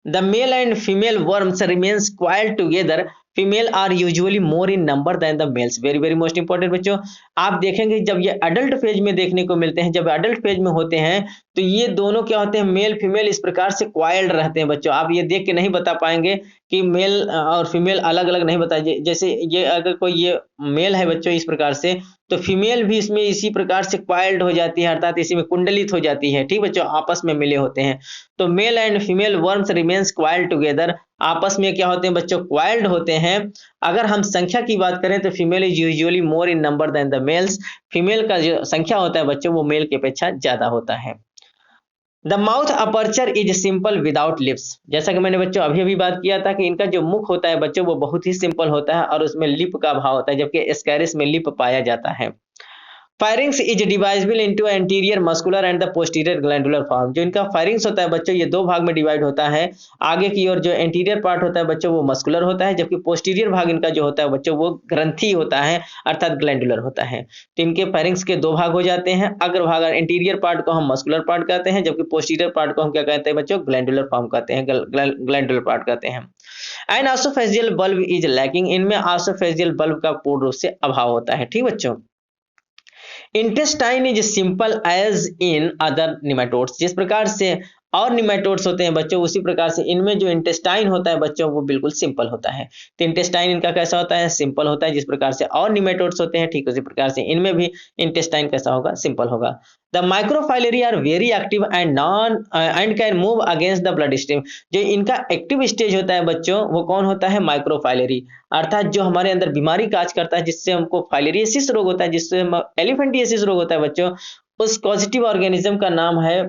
The male and female worms remains coiled together. Female are usually more in number than the males. Very very most important बच्चों, आप देखेंगे जब ये अडल्ट फेज में देखने को मिलते हैं, जब अडल्ट फेज में होते हैं तो ये दोनों क्या होते हैं, मेल फीमेल इस प्रकार से क्वाइल्ड रहते हैं बच्चों। आप ये देख के नहीं बता पाएंगे कि मेल और फीमेल अलग अलग नहीं बताए। जैसे ये अगर कोई ये मेल है बच्चों इस प्रकार से, तो फीमेल भी इसमें इसी प्रकार से क्वाइल्ड हो जाती है, अर्थात इसी में कुंडलित हो जाती है। ठीक बच्चों, आपस में मिले होते हैं। तो mail and female worms remains coiled together, आपस में क्या होते हैं बच्चों, क्वाइल्ड होते हैं। अगर हम संख्या की बात करें तो female is usually more in number than the males. Female का जो संख्या होता है बच्चों वो मेल की अपेक्षा ज्यादा होता है। The mouth aperture is simple without lips. जैसा कि मैंने बच्चों अभी अभी बात किया था कि इनका जो मुख होता है बच्चों वो बहुत ही सिंपल होता है और उसमें लिप का अभाव होता है, जबकि एस्कैरिस में लिप पाया जाता है। Firings is divisible into anterior muscular and the posterior glandular form. जो इनका फायरिंग्स होता है बच्चों ये दो भाग में डिवाइड होता है। आगे की ओर जो एंटीरियर पार्ट होता है बच्चों वो मस्कुलर होता है, जबकि पोस्टीरियर भाग इनका जो होता है बच्चों वो ग्रंथि होता है, अर्थात ग्लैंडुलर होता है। तो इनके फायरिंग्स के दो भाग हो जाते हैं। अग्र भाग एंटीरियर पार्ट को हम मस्कुलर पार्ट कहते हैं, जबकि पोस्टीरियर पार्ट को हम क्या कहते हैं बच्चों, ग्लैंडुलर फॉर्म कहते हैं, ग्लैंडुलर पार्ट कहते हैं। एंड ऑसोफेजियल बल्ब इज लैकिंग, इनमें ऑसोफेजियल बल्ब का पूर्ण रूप से अभाव होता है। ठीक बच्चों, intestine is simple as in other nematodes. जिस प्रकार से और निमेटोड्स होते हैं बच्चों उसी प्रकार से इनमें जो इंटेस्टाइन होता है बच्चों वो बिल्कुल सिंपल होता है। तो इंटेस्टाइन इनका कैसा होता है, सिंपल होता है। जिस प्रकार से और निमेटोड्स होते हैं ठीक उसी प्रकार से इनमें भी इंटेस्टाइन कैसा होगा, सिंपल होगा। The microfilariae are very active and can move against the blood stream. जो इनका एक्टिव स्टेज होता है बच्चों वो कौन होता है, माइक्रोफाइलरी, अर्थात जो हमारे अंदर बीमारी काज करता है जिससे हमको फाइलेरियसिस रोग होता है, जिससे एलिफेंटियासिस रोग होता है बच्चों, उस कॉजेटिव ऑर्गेनिज्म का नाम है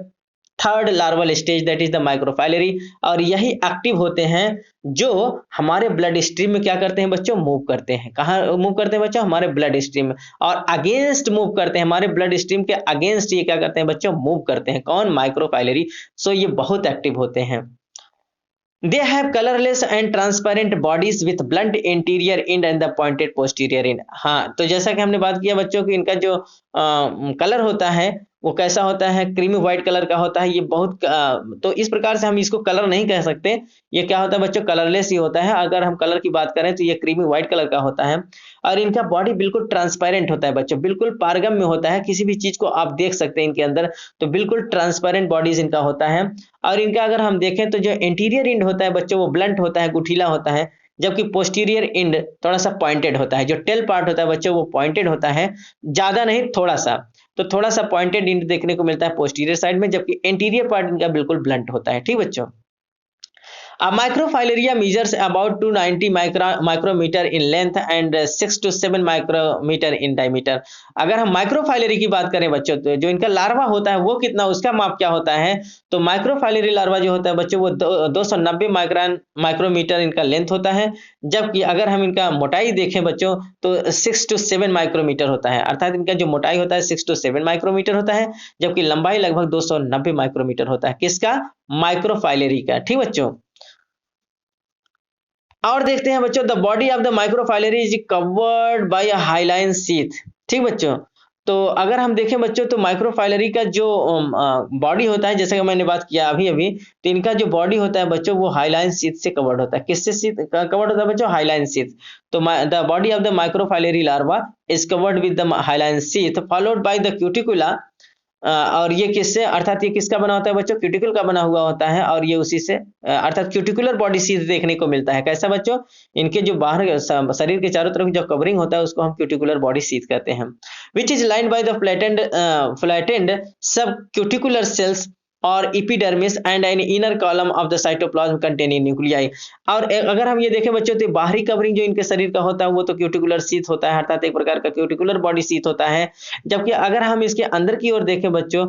third larval stage that is the microfilariae, और यही एक्टिव होते हैं जो हमारे ब्लड स्ट्रीम में क्या करते हैं बच्चों, मूव करते हैं। कहाँ मूव करते हैं बच्चों, हमारे ब्लड स्ट्रीम में, और अगेंस्ट मूव करते हैं, हमारे ब्लड स्ट्रीम के अगेंस्ट ये क्या करते हैं बच्चों, मूव करते हैं। कौन, माइक्रोफाइलरी। सो ये बहुत एक्टिव होते हैं। They have colourless and transparent bodies with blunt interior and and the pointed posterior and. हाँ, तो जैसा कि हमने बात किया बच्चों कि इनका जो कलर होता है वो कैसा होता है, क्रीमी व्हाइट कलर का होता है। ये बहुत तो इस प्रकार से हम इसको कलर नहीं कह सकते। ये क्या होता है बच्चों, कलरलेस ही होता है। अगर हम कलर की बात करें तो ये क्रीमी व्हाइट कलर का होता है, और इनका बॉडी बिल्कुल ट्रांसपेरेंट होता है बच्चों, बिल्कुल पारगम्य होता है, किसी भी चीज को आप देख सकते हैं इनके अंदर। तो बिल्कुल ट्रांसपेरेंट बॉडीज इनका होता है। और इनका अगर हम देखें तो जो इंटीरियर इंड होता है बच्चों वो ब्लंट होता है, गुठीला होता है, जबकि पोस्टीरियर इंड थोड़ा सा पॉइंटेड होता है। जो टेल पार्ट होता है बच्चों वो पॉइंटेड होता है, ज्यादा नहीं, थोड़ा सा। तो थोड़ा सा पॉइंटेड इंड देखने को मिलता है पोस्टीरियर साइड में, जबकि इंटीरियर पार्ट इनका बिल्कुल ब्लंट होता है। ठीक बच्चों, a microfilaria measures about 290 micrometer in length and 6 to 7 micrometer in diameter। अगर हम माइक्रोफाइलरी की बात करें बच्चों तो जो इनका लार्वा होता है वो कितना, उसका माप क्या होता है, तो माइक्रोफाइलरी लार्वा जो होता है बच्चों वो 290 माइक्रोमीटर इनका लेंथ होता है। जबकि अगर हम इनका मोटाई देखें बच्चों तो 6 to 7 माइक्रोमीटर होता है, अर्थात इनका जो मोटाई होता है 6 to 7 माइक्रोमीटर होता है, जबकि लंबाई लगभग 290 माइक्रोमीटर होता है। किसका, माइक्रोफाइलरी का। ठीक बच्चों, और देखते हैं बच्चों, the body of the microfilariae is covered by a hyaline sheath. ठीक बच्चों, तो अगर हम देखें बच्चों तो माइक्रोफाइलरी का जो बॉडी होता है, जैसे कि मैंने बात किया अभी अभी, तो इनका जो बॉडी होता है बच्चों वो हाइलाइन शीथ से कवर्ड होता है। किससे शीथ कवर्ड होता है बच्चों, हाइलाइन शीथ। तो the body of the microfilariae larva is covered with the hyaline sheath followed by the cuticula. और ये किससे, अर्थात ये किसका बना होता है बच्चों, क्यूटिकल का बना हुआ होता है, और ये उसी से अर्थात क्यूटिकुलर बॉडी सीध देखने को मिलता है। कैसा बच्चों, इनके जो बाहर शरीर के चारों तरफ जो कवरिंग होता है उसको हम क्यूटिकुलर बॉडी सीध कहते हैं। Which is lined by the flattened सब क्यूटिकुलर सेल्स और epidermis and an inner column of the cytoplasm containing nuclei. और अगर हम ये देखें बच्चों तो बाहरी कवरिंग जो इनके शरीर का होता है वो तो क्यूटिकुलर शीथ होता है, अर्थात एक प्रकार का क्यूटिकुलर बॉडी शीथ होता है। जबकि अगर हम इसके अंदर की ओर देखें बच्चों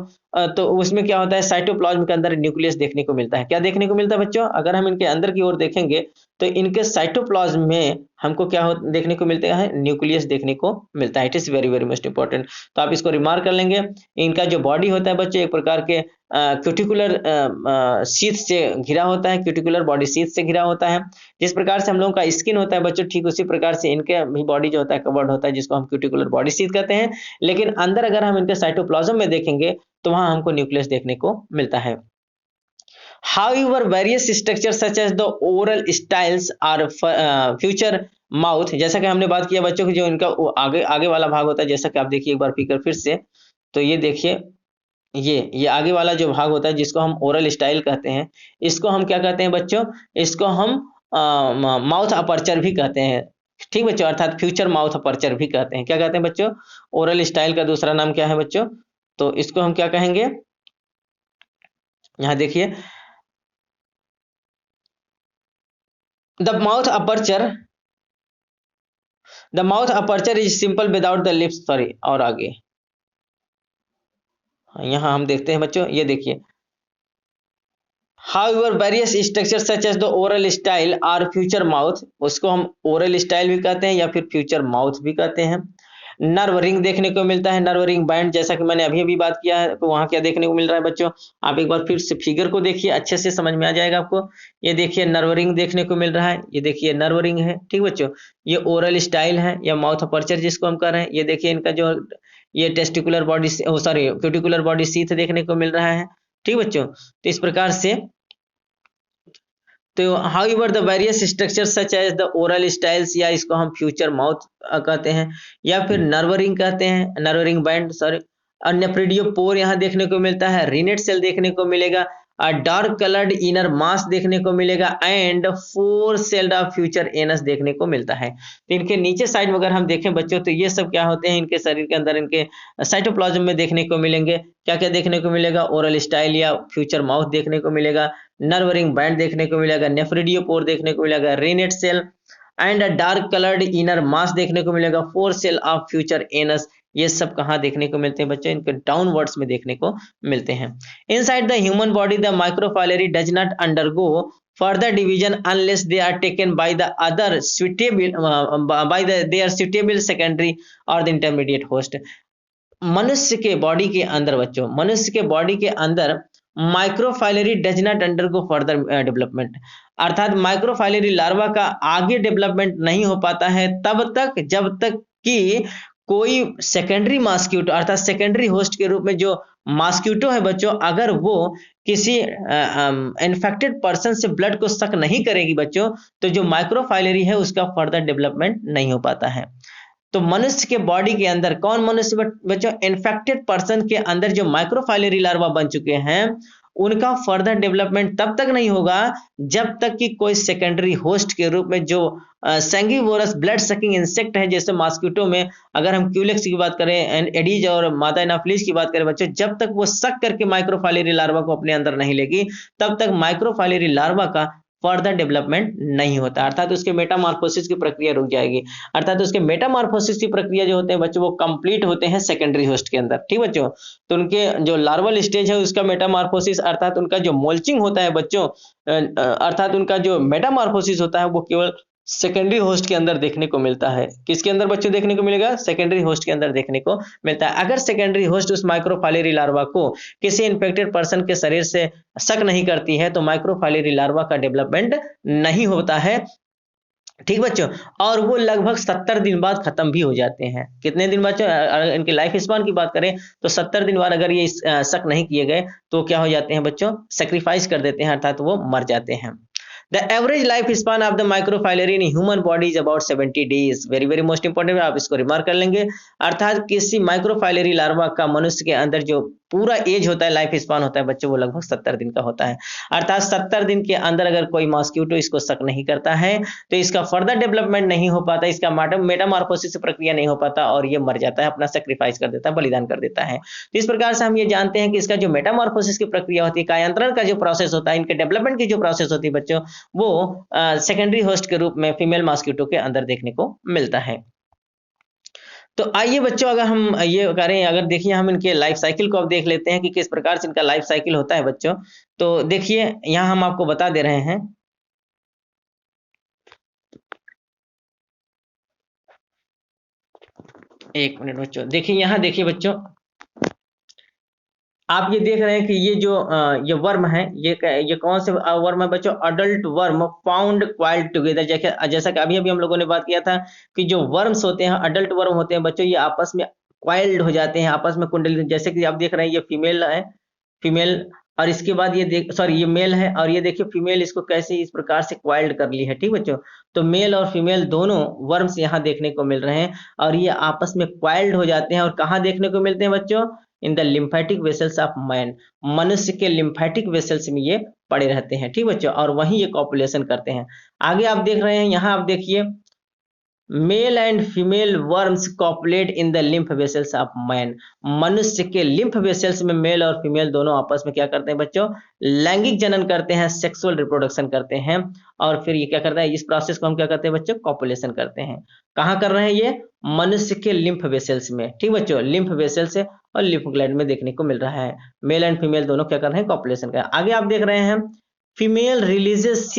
तो उसमें क्या होता है, साइटोप्लाज्म के अंदर न्यूक्लियस देखने को मिलता है। क्या देखने को मिलता है बच्चों, अगर हम इनके अंदर की ओर देखेंगे तो इनके साइटोप्लाज्म में हमको क्या देखने को मिलता है, न्यूक्लियस देखने को मिलता है। It is very very most important, तो आप इसको रिमार्क कर लेंगे। इनका जो बॉडी होता है बच्चों एक प्रकार के क्यूटिकुलर शीथ से घिरा होता है, क्यूटिकुलर बॉडी शीथ से घिरा होता है। जिस प्रकार से हम लोगों का स्किन होता है बच्चों, ठीक उसी प्रकार से इनके भी बॉडी जो होता है कवर्ड होता है, जिसको हम क्यूटिकुलर बॉडी शीथ कहते हैं। लेकिन अंदर अगर हम इनके साइटोप्लाज्म में देखेंगे तो वहां हमको न्यूक्लियस देखने को मिलता है। However, various structures such as the oral styles or future mouth, जैसा कि हमने बात किया बच्चों की जो इनका आगे आगे वाला भाग होता है, जैसा कि आप देखिए एक बार फिर से, तो ये देखिए ये आगे वाला जो भाग होता है जिसको हम ओरल स्टाइल कहते हैं, इसको हम क्या कहते हैं बच्चों, इसको हम माउथ अपर्चर भी कहते हैं। ठीक बच्चों, अर्थात फ्यूचर माउथ अपर्चर भी कहते हैं। क्या कहते हैं बच्चों, ओरल स्टाइल का दूसरा नाम क्या है बच्चों, तो इसको हम क्या कहेंगे, यहाँ देखिए the mouth aperture, the mouth aperture is simple without the lips, sorry, और आगे यहाँ हम देखते हैं बच्चों, ये देखिए However, various structures such as the oral style or future mouth, उसको हम oral style भी कहते हैं या फिर future mouth भी कहते हैं। नर्व रिंग देखने को मिलता है, नर्व रिंग बैंड, जैसा कि मैंने अभी अभी बात किया है, तो वहां क्या देखने को मिल रहा है बच्चों, आप एक बार फिर से फिगर को देखिए, अच्छे से समझ में आ जाएगा आपको। ये देखिए नर्व रिंग देखने को मिल रहा है, ये देखिए नर्व रिंग है। ठीक बच्चों, ये ओरल स्टाइल है या माउथ अपर्चर जिसको हम कह रहे हैं। ये देखिए इनका जो ये testicular body, sorry cuticular body sheath देखने को मिल रहा है। ठीक बच्चों, तो इस प्रकार से, तो however the various structures such as the oral styles, या इसको हम फ्यूचर माउथ कहते हैं या फिर नर्वरिंग कहते हैं, नर्वरिंग बैंड, सॉरी। और नेफ्रिडियोपोर यहाँ देखने को मिलता है, रिनेट सेल देखने को मिलेगा, डार्क कलर्ड इनर मास देखने को मिलेगा, and 4 sailed of future anus देखने को मिलता है। तो इनके नीचे साइड में अगर हम देखें बच्चों तो ये सब क्या होते हैं, इनके शरीर के अंदर इनके साइटोप्लाज्म में देखने को मिलेंगे। क्या क्या देखने को मिलेगा, ओरल स्टाइल या फ्यूचर माउथ देखने को मिलेगा, नर्व रिंग बैंड देखने को मिलेगा, नेफ्रिडियोपोर देखने को मिलेगा, renette cell and dark coloured inner mass देखने को मिलेगा, 4 सेल ऑफ फ्यूचर एनस ये सब कहाँ देखने को मिलते हैं बच्चों? इनके डाउनवर्ड्स में देखने को मिलते हैं। Inside the human body the microfilariae does not undergo further division unless they are taken by the other suitable their suitable secondary or the intermediate host। मनुष्य के बॉडी के अंदर बच्चों, मनुष्य के बॉडी के अंदर microfilariae does not undergo further development, अर्थात माइक्रोफाइलरी लार्वा का आगे डेवलपमेंट नहीं हो पाता है तब तक जब तक कि कोई सेकेंडरी मॉस्क्यूटो अर्थात सेकेंडरी होस्ट के रूप में जो मॉस्क्यूटो है बच्चों, अगर वो किसी इन्फेक्टेड पर्सन से ब्लड को सक नहीं करेगी बच्चों, तो जो माइक्रोफाइलरी है उसका फर्दर डेवलपमेंट नहीं हो पाता है। तो मनुष्य के बॉडी के अंदर कौन मनुष्य बच्चों? इन्फेक्टेड पर्सन के अंदर जो माइक्रोफाइलरी लार्वा बन चुके हैं उनका फर्दर डेवलपमेंट तब तक नहीं होगा जब तक कि कोई सेकेंडरी होस्ट के रूप में जो सैंगिवोरस ब्लड सकिंग इंसेक्ट है, जैसे मॉस्किटो में अगर हम क्यूलेक्स की बात करें, एडीज और मादा एनाफिलीज की बात करें बच्चों, जब तक वो सक करके माइक्रोफाइलरी लार्वा को अपने अंदर नहीं लेगी तब तक माइक्रोफाइलरी लार्वा का फर्दर डेवलपमेंट नहीं होता, अर्थात उसके मेटामॉर्फोसिस की प्रक्रिया रुक जाएगी। अर्थात उसके मेटामॉर्फोसिस की प्रक्रिया जो होते हैं बच्चों वो कंप्लीट होते हैं सेकेंडरी होस्ट के अंदर, ठीक बच्चों। तो उनके जो लार्वल स्टेज है उसका मेटामॉर्फोसिस अर्थात उनका जो मोल्चिंग होता है बच्चों, अर्थात उनका जो मेटामॉर्फोसिस होता है वो केवल सेकेंडरी होस्ट के अंदर देखने को मिलता है। किसके अंदर बच्चों देखने को मिलेगा? सेकेंडरी होस्ट के अंदर देखने को मिलता है। अगर सेकेंडरी होस्ट उस माइक्रोफाइलरी लार्वा को किसी इन्फेक्टेड पर्सन के शरीर से सक नहीं करती है तो माइक्रोफाइलरी लार्वा का डेवलपमेंट नहीं होता है, ठीक बच्चों। और वो लगभग 70 दिन बाद खत्म भी हो जाते हैं। कितने दिन बाद? अगर इनकी लाइफ स्पान की बात करें तो 70 दिन बाद अगर ये सक नहीं किए गए तो क्या हो जाते हैं बच्चों? सेक्रीफाइस कर देते हैं, अर्थात वो मर जाते हैं। The average life span of the microfilaria in human body is about 70 days। Very very most important, आप इसको रिमार्क कर लेंगे। अर्थात किसी माइक्रोफाइलरी लार्वा का मनुष्य के अंदर जो पूरा एज होता है, लाइफ स्पान होता है बच्चों, वो लगभग 70 दिन का होता है। अर्थात 70 दिन के अंदर अगर कोई मॉस्क्यूटो इसको सक नहीं करता है तो इसका फर्दर डेवलपमेंट नहीं हो पाता, इसका मेटामॉर्फोसिस प्रक्रिया नहीं हो पाता और ये मर जाता है, अपना सेक्रीफाइस कर देता है, बलिदान कर देता है। तो इस प्रकार से हम ये जानते हैं कि इसका जो मेटामॉर्फोसिस की प्रक्रिया होती है, कायांतरण का जो प्रोसेस होता है, इनके डेवलपमेंट की जो प्रोसेस होती है बच्चों, वो सेकेंडरी होस्ट के रूप में फीमेल मॉस्क्यूटो के अंदर देखने को मिलता है। तो आइए बच्चों, अगर हम ये करें, अगर देखिए हम इनके लाइफ साइकिल को अब देख लेते हैं कि किस प्रकार से इनका लाइफ साइकिल होता है बच्चों। तो देखिए यहाँ हम आपको बता दे रहे हैं। एक मिनट बच्चों, देखिए यहाँ देखिए बच्चों, आप ये देख रहे हैं कि ये जो ये वर्म है, ये कौन से वर्म है बच्चों? Adult worm found coiled together. जैसा कि अभी अभी हम लोगों ने बात किया था कि जो वर्म्स होते हैं, अडल्ट वर्म होते हैं बच्चों, ये आपस में क्वाइल्ड हो जाते हैं, आपस में कुंडली, जैसे कि आप देख रहे हैं ये फीमेल है, फीमेल, और इसके बाद ये मेल है, और ये देखिए फीमेल इसको कैसे इस प्रकार से क्वाइल्ड कर ली है, ठीक बच्चों। तो मेल और फीमेल दोनों वर्म्स यहाँ देखने को मिल रहे हैं और ये आपस में क्वाइल्ड हो जाते हैं। और कहाँ देखने को मिलते हैं बच्चों? In the lymphatic vessels of man, मनुष्य के लिम्फेटिक वेसल्स में ये पड़े रहते हैं, ठीक बच्चों, और वहीं ये कॉपुलेशन करते हैं। आगे आप देख रहे हैं, यहाँ आप देखिए, mail and female worms copulate in the lymph vessels of man. मनुष्य के लिम्फ वेसल्स में मेल और फीमेल दोनों आपस में क्या करते हैं बच्चों? लैंगिक जनन करते हैं, सेक्सुअल रिप्रोडक्शन करते हैं। और फिर ये क्या करता है? इस प्रोसेस को हम क्या करते हैं बच्चों? कॉपुलेशन करते हैं। कहाँ कर रहे हैं ये? मनुष्य के लिम्फ वेसल्स में, ठीक बच्चों, लिम्फ वेसल्स और लिम्फ ग्लैंड में देखने को मिल रहा है। मेल एंड फीमेल दोनों क्या कर रहे हैं? कॉपुलेशन कर। आगे आप देख रहे हैं, female releases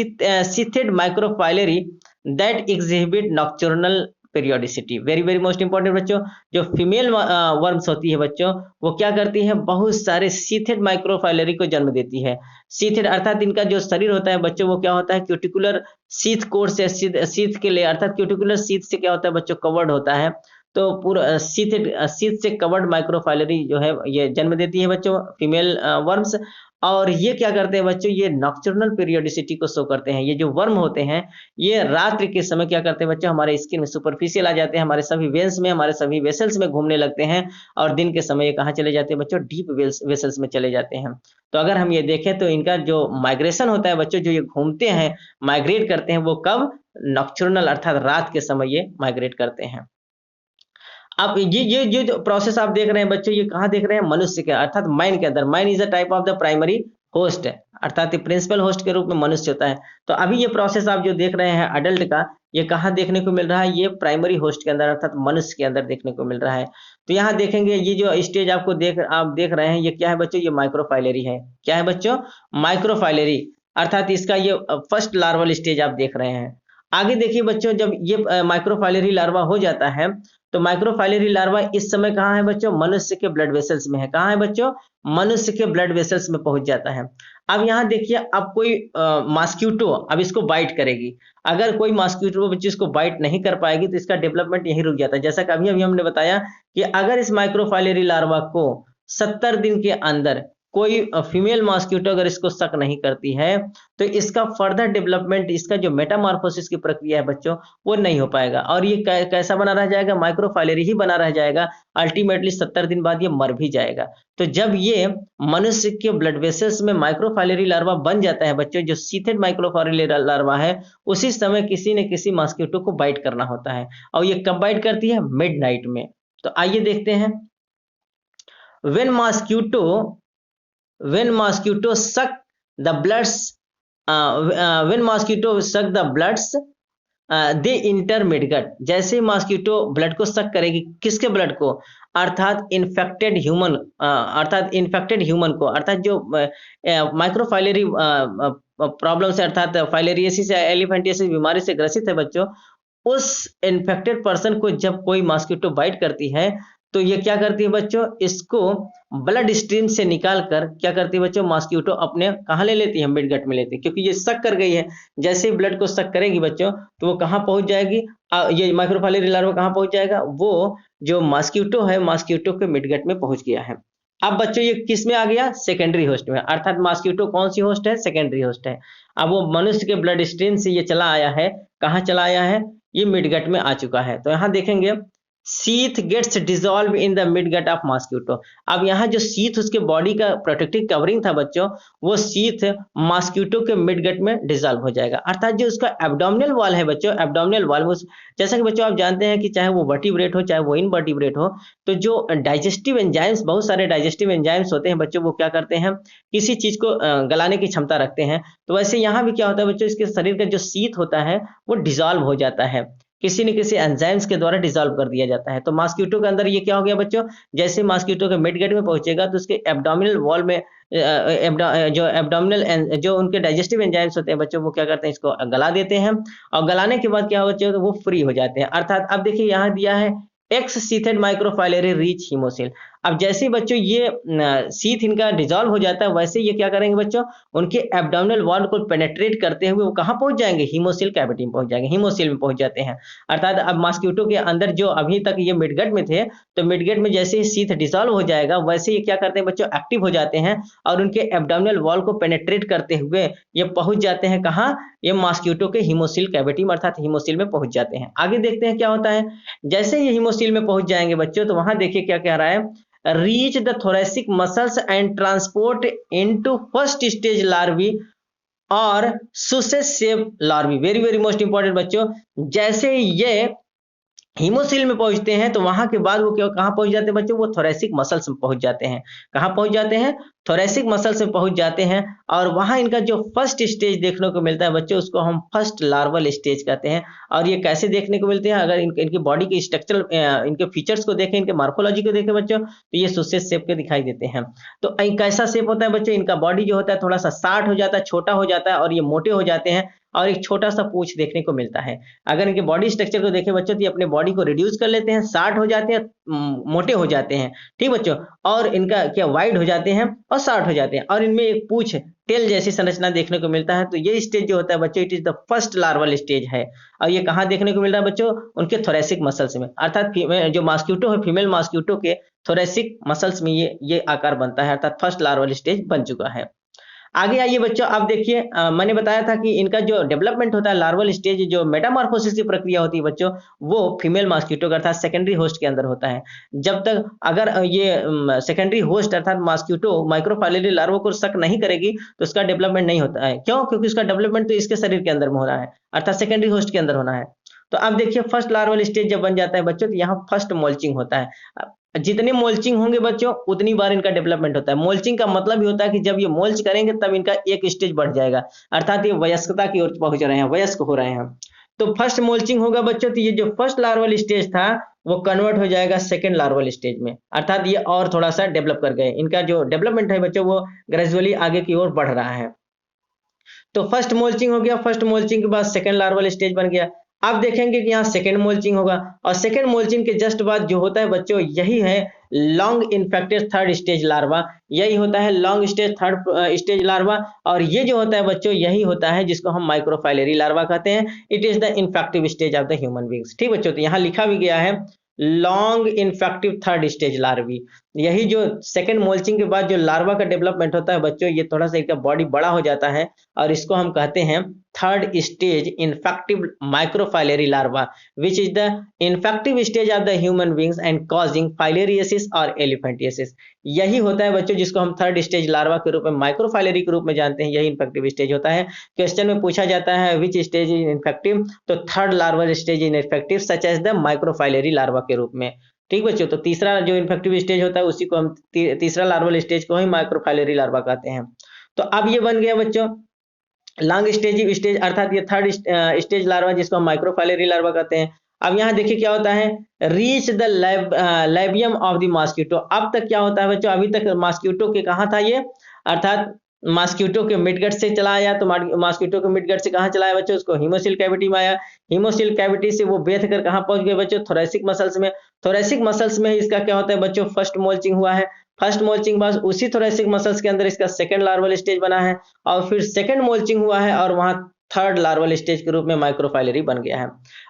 sheathed microfilariae that exhibit nocturnal periodicity. Very very most important बच्चों, जो फीमेल वर्म्स होती है बच्चों, वो क्या करती है? बहुत सारे सीथेड माइक्रोफाइलरी को जन्म देती है। सीथेड अर्थात इनका जो शरीर होता है बच्चों, वो क्या होता है? क्यूटिकुलर सीथ कोर से, सीथ के लिए, अर्थात क्यूटिकुलर सीथ से क्या होता है बच्चों? कवर्ड होता है। तो पूरा सीथ से कवर्ड माइक्रोफाइलरी जो है ये जन्म देती है बच्चों, फीमेल वर्म्स। और ये क्या करते हैं बच्चों? ये नॉक्टर्नल पीरियोडिसिटी को शो करते हैं। ये जो वर्म होते हैं ये रात्रि के समय क्या करते हैं बच्चों? हमारे स्किन में सुपरफिशियल आ जाते हैं, हमारे सभी वेन्स में, हमारे सभी वेसल्स में घूमने लगते हैं, और दिन के समय ये कहाँ चले जाते हैं बच्चों? डीप वेसल्स में चले जाते हैं। तो अगर हम ये देखें तो इनका जो माइग्रेशन होता है बच्चों, जो ये घूमते हैं, माइग्रेट करते हैं, वो कब? नॉक्टर्नल अर्थात रात के समय ये माइग्रेट करते हैं। अब ये जो प्रोसेस आप देख रहे हैं बच्चों, ये कहाँ देख रहे हैं? मनुष्य के अर्थात मैन के अंदर। Man is a type of the primary host, अर्थात प्रिंसिपल होस्ट के रूप में मनुष्य होता है। तो अभी ये प्रोसेस आप जो देख रहे हैं अडल्ट का, ये कहाँ देखने को मिल रहा है? ये प्राइमरी होस्ट के अंदर अर्थात मनुष्य के अंदर देखने को मिल रहा है। तो यहाँ देखेंगे ये जो स्टेज आप देख रहे हैं, ये क्या है बच्चों? ये माइक्रोफाइलरी है। क्या है बच्चों? माइक्रोफाइलरी, अर्थात इसका ये फर्स्ट लार्वल स्टेज आप देख रहे हैं। आगे देखिए बच्चों, जब ये माइक्रोफाइलरी लार्वा हो जाता है, तो माइक्रोफाइलरी लार्वा इस समय कहाँ है बच्चों? मनुष्य के ब्लड वेसल्स में है। कहाँ है बच्चों? मनुष्य के ब्लड वेसल्स में पहुंच जाता है। अब यहाँ देखिए, अब कोई मॉस्क्यूटो अब इसको बाइट करेगी। अगर कोई मॉस्क्यूटो बच्चे इसको बाइट नहीं कर पाएगी, तो इसका डेवलपमेंट यहीं रुक जाता है। जैसा कि अभी अभी हमने बताया कि अगर इस माइक्रोफाइलरी लार्वा को 70 दिन के अंदर कोई फीमेल मॉस्क्यूटो अगर इसको सक नहीं करती है, तो इसका फर्दर डेवलपमेंट, इसका जो मेटामॉर्फोसिस की प्रक्रिया है बच्चों, वो नहीं हो पाएगा और ये कैसा बना रह जाएगा? माइक्रोफाइलरी ही बना रह जाएगा। अल्टीमेटली 70 दिन बाद ये मर भी जाएगा। तो जब ये मनुष्य के ब्लड वेसल्स में माइक्रोफाइलरी लार्वा बन जाता है बच्चों, जो सीथेड माइक्रोफाइलरी लार्वा है, उसी समय किसी न किसी मॉस्क्यूटो को बाइट करना होता है। और ये कब बाइट करती है? मिडनाइट में। तो आइए देखते हैं। When mosquito when mosquito suck the bloods when mosquito suck the bloods they inter midgut. जैसे मॉस्किटो ब्लड को सक करेगी, किसके ब्लड को? अर्थात इन्फेक्टेड ह्यूमन, को, अर्थात जो माइक्रोफाइलरी प्रॉब्लम से, अर्थात फाइलेरियसिस या एलिफेंटियासिस बीमारी से ग्रसित है बच्चों, उस इन्फेक्टेड पर्सन को जब कोई मॉस्किटो बाइट करती है, तो ये क्या करती है बच्चों? इसको ब्लड स्ट्रीम से निकाल कर क्या करती है बच्चों? मॉस्किटो अपने कहाँ ले लेती है? मिडगट में लेती है, क्योंकि ये सक कर गई है। जैसे ही ब्लड को सक करेगी बच्चों, तो वो कहाँ पहुंच जाएगी? ये माइक्रोफाइलरी लार्वा कहाँ पहुंच जाएगा? वो जो मॉस्किटो है, मॉस्किटो के मिडगट में पहुंच गया है। अब बच्चों ये किस में आ गया? सेकेंडरी होस्ट में, अर्थात मॉस्किटो कौन सी होस्ट है? सेकेंडरी होस्ट है। अब वो मनुष्य के ब्लड स्ट्रीम से ये चला आया है, कहाँ चला आया है? ये मिडगट में आ चुका है। तो यहाँ देखेंगे, sheath gets dissolve in the midgut of mosquito. अब यहाँ जो शीथ उसके बॉडी का प्रोटेक्टिव कवरिंग था बच्चों, वो शीथ मॉस्किटो के मिडगट में डिजॉल्व हो जाएगा। अर्थात जो उसका एब्डोमिनल वॉल है बच्चों, एब्डोमिनल वॉल, जैसा कि बच्चों आप जानते हैं कि चाहे वो वर्टिब्रेट हो चाहे वो इनवर्टिब्रेट हो, तो जो डाइजेस्टिव एंजाइम्स, बहुत सारे डाइजेस्टिव एंजाइम्स होते हैं बच्चों, वो क्या करते हैं? किसी चीज को गलाने की क्षमता रखते हैं। तो वैसे यहाँ भी क्या होता है बच्चों? इसके शरीर का जो शीथ होता है वो डिजॉल्व हो जाता है, किसी न किसी एंजाइम्स के द्वारा डिसॉल्व कर दिया जाता है। तो मॉस्किटो के अंदर ये क्या हो गया बच्चों? जैसे मॉस्किटो के मिडगट में पहुंचेगा, तो उसके एब्डोमिनल वॉल में जो एब्डोमिनल जो उनके डाइजेस्टिव एंजाइम्स होते हैं बच्चों, वो क्या करते हैं? इसको गला देते हैं, और गलाने के बाद क्या हो बच्चों? तो वो फ्री हो जाते हैं। अर्थात अब देखिए यहाँ दिया है एक्स सीथेड माइक्रोफाइलरी रीच हीमोसिल। अब जैसे बच्चों ये सीथ इनका डिसॉल्व हो जाता है, वैसे ये क्या करेंगे बच्चों? उनके एब्डोमिनल वॉल को पेनेट्रेट करते हुए वो कहाँ पहुंच जाएंगे? हीमोसिल कैविटी में पहुंच जाएंगे, हीमोसिल में पहुंच जाते हैं। अर्थात अब मॉस्किटो के अंदर जो अभी तक ये मिडगट में थे, तो मिडगट में जैसे ही सीथ डिसॉल्व हो जाएगा, वैसे ये क्या करते हैं बच्चों? एक्टिव हो जाते हैं और उनके एब्डोमिनल वॉल को पेनेट्रेट करते हुए ये पहुंच जाते हैं कहाँ? ये मॉस्किटो के हीमोसिल कैविटी में, अर्थात हीमोसिल में पहुंच जाते हैं। आगे देखते हैं क्या होता है। जैसे ही हीमोसिल में पहुंच जाएंगे बच्चों, तो वहां देखिए क्या कह रहा है, reach the thoracic muscles and transport into first stage larvae और sausage shape larvae. Very very most important बच्चों, जैसे ये हीमोसिल में पहुंचते हैं, तो वहां के बाद वो कहाँ पहुंच जाते हैं बच्चों? वो थोरेसिक मसल्स में पहुंच जाते हैं। कहाँ पहुंच जाते हैं? थोरेसिक मसल्स में पहुंच जाते हैं, और वहां इनका जो फर्स्ट स्टेज देखने को मिलता है बच्चों, उसको हम फर्स्ट लार्वल स्टेज कहते हैं। और ये कैसे देखने को मिलते हैं? अगर इनकी बॉडी के स्ट्रक्चरल इनके फीचर्स को देखें, इनके मार्फोलॉजी को देखें बच्चों, तो ये सुसेस शेप के दिखाई देते हैं। तो कैसा शेप होता है बच्चों? इनका बॉडी जो होता है थोड़ा सा शार्ट हो जाता है, छोटा हो जाता है, और ये मोटे हो जाते हैं, और एक छोटा सा पूंछ देखने को मिलता है। अगर इनके बॉडी स्ट्रक्चर को देखें बच्चों, तो ये अपने बॉडी को रिड्यूस कर लेते हैं, शार्ट हो जाते हैं, मोटे हो जाते हैं, ठीक बच्चों, और इनका क्या वाइड हो जाते हैं और शार्ट हो जाते हैं, और इनमें एक पूंछ टेल जैसी संरचना देखने को मिलता है। तो ये स्टेज जो होता है बच्चों, it is the first larval stage है। और ये कहाँ देखने को मिल रहा है बच्चों? उनके थोरेसिक मसल्स में, अर्थात जो मॉस्किटो है, फीमेल मॉस्किटो के थोरेसिक मसल्स में ये आकार बनता है, अर्थात फर्स्ट लार्वल स्टेज बन चुका है। आगे आइए बच्चों, आप देखिए मैंने बताया था कि इनका जो डेवलपमेंट होता है, लार्वल स्टेज, जो मेटामॉर्फोसिस की प्रक्रिया होती है बच्चों, वो फीमेल मॉस्किटो का अर्थात सेकेंडरी होस्ट के अंदर होता है। जब तक अगर ये सेकेंडरी होस्ट अर्थात मॉस्किटो माइक्रोफाइलरी लार्वा को सक नहीं करेगी, तो उसका डेवलपमेंट नहीं होता है। क्यों? क्योंकि उसका डेवलपमेंट तो इसके शरीर के अंदर में हो रहा है, अर्थात सेकेंडरी होस्ट के अंदर होना है। तो अब देखिए फर्स्ट लार्वल स्टेज जब बन जाता है बच्चों, तो यहाँ फर्स्ट मोल्चिंग होता है। जितने मोल्चिंग होंगे बच्चों, उतनी बार इनका डेवलपमेंट होता है। मोल्चिंग का मतलब ही होता है कि जब ये मोल्च करेंगे, तब इनका एक स्टेज बढ़ जाएगा, अर्थात ये वयस्कता की ओर पहुंच रहे हैं, वयस्क हो रहे हैं। तो फर्स्ट मोल्चिंग होगा बच्चों, तो ये जो फर्स्ट लार्वल स्टेज था, वो कन्वर्ट हो जाएगा सेकेंड लार्वल स्टेज में, अर्थात ये और थोड़ा सा डेवलप कर गए, इनका जो डेवलपमेंट है बच्चों वो ग्रेजुअली आगे की ओर बढ़ रहा है। तो फर्स्ट मोल्चिंग हो गया, फर्स्ट मोल्चिंग के बाद सेकंड लार्वल स्टेज बन गया। अब देखेंगे कि यहाँ सेकंड मोल्चिंग होगा, और सेकंड मोल्चिंग के जस्ट बाद जो होता है बच्चों यही है long infected third stage larva, यही होता है long stage third stage larva. और ये जो होता है बच्चों यही होता है जिसको हम माइक्रोफाइलरी लार्वा कहते हैं। It is the infective stage of the human beings. ठीक बच्चों, तो यहाँ लिखा भी गया है long infective third stage larvae. यही जो सेकंड मोल्चिंग के बाद जो लार्वा का डेवलपमेंट होता है बच्चों, ये थोड़ा सा इसका बॉडी बड़ा हो जाता है और इसको हम कहते हैं third stage infective microfilariae larva, which is the infective stage of the human beings and causing filariasis और एलिफेंटियसिस। यही होता है बच्चों जिसको हम थर्ड स्टेज लार्वा के रूप में माइक्रोफाइलरी के रूप में जानते हैं, यही इन्फेक्टिव स्टेज होता है। क्वेश्चन में पूछा जाता है विच स्टेज इज इन्फेक्टिव, तो third larval stage in infective such as the microfilariae larva के रूप में। ठीक बच्चों, तो तीसरा जो इन्फेक्टिव स्टेज होता है उसी को हम तीसरा लार्वल स्टेज को ही माइक्रोफाइलरी लार्वा कहते हैं। तो अब ये बन गया बच्चों लॉन्ग स्टेज स्टेज, अर्थात ये थर्ड स्टेज लार्वा जिसको हम माइक्रोफाइलरी लार्वा कहते हैं। अब यहाँ देखिए क्या होता है, reach the लैबियम of the mosquito. अब तक क्या होता है बच्चों, अभी तक मॉस्किटो के कहाँ था ये, अर्थात मॉस्किटो के मिडगट से चला आया। तो मॉस्किटो के मिडगट से कहाँ चला आया बच्चों, उसको हीमोसिल कैविटी में आया। हीमोसिल कैविटी से वो बेध कर कहाँ पहुंच गए बच्चों, थोरेसिक मसल्स में। थोरेसिक मसल्स में इसका क्या होता है बच्चों, फर्स्ट मोल्चिंग हुआ है। फर्स्ट मोल्चिंग बाद उसी थोरेसिक मसल्स के अंदर इसका सेकंड लार्वल स्टेज बना है, और फिर सेकंड मोल्चिंग हुआ है और वहां थर्ड लार्वल स्टेज के रूप में माइक्रोफाइलरी बन गया है।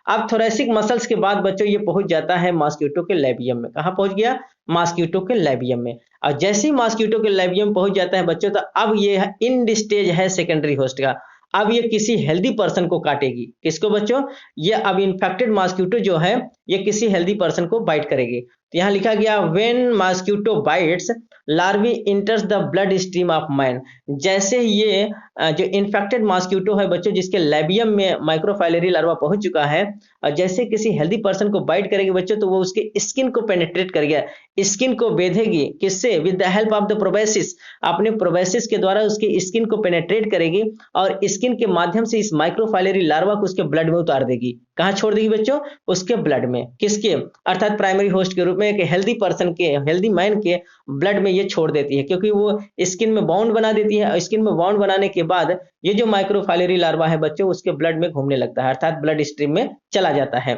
अब थोरेसिक मसल्स के बाद बच्चों ये पहुंच जाता है मॉस्किटो के लेबियम में। कहाँ पहुंच गया, मॉस्किटो के लेबियम में। और जैसे ही मॉस्किटो के लेबियम पहुंच जाता है बच्चों, तो अब ये इन स्टेज है सेकेंडरी होस्ट का। अब ये किसी हेल्दी पर्सन को काटेगी। किसको बच्चों, ये अब इन्फेक्टेड मॉस्किटो जो है ये किसी हेल्दी पर्सन को बाइट करेगी। तो यहाँ लिखा गया when mosquito bytes larvae इंटर्स the blood stream of man. जैसे ये जो इन्फेक्टेड मॉस्किटो है बच्चों जिसके लेबियम में माइक्रोफाइलरी लार्वा पहुंच चुका है, और जैसे किसी हेल्दी पर्सन को बाइट करेगी बच्चों, तो वो उसके स्किन को पेनिट्रेट करेगा, स्किन को बेधेगी। किससे, with the help of the proboscis, अपने प्रोबेसिस के द्वारा उसकी स्किन को पेनिट्रेट करेगी, और स्किन के माध्यम से इस माइक्रोफाइलरी लार्वा को उसके ब्लड में उतार देगी। कहाँ छोड़ देगी बच्चों, उसके ब्लड में। किसके, अर्थात प्राइमरी होस्ट के रूप में एक हेल्दी पर्सन के, हेल्दी मैन के ब्लड में ये छोड़ देती है, क्योंकि वो स्किन में बाउंड बना देती है। स्किन में बाउंड बनाने के बाद ये जो माइक्रोफाइलरी लार्वा है बच्चों उसके ब्लड में घूमने लगता है, अर्थात ब्लड स्ट्रीम में चला जाता है।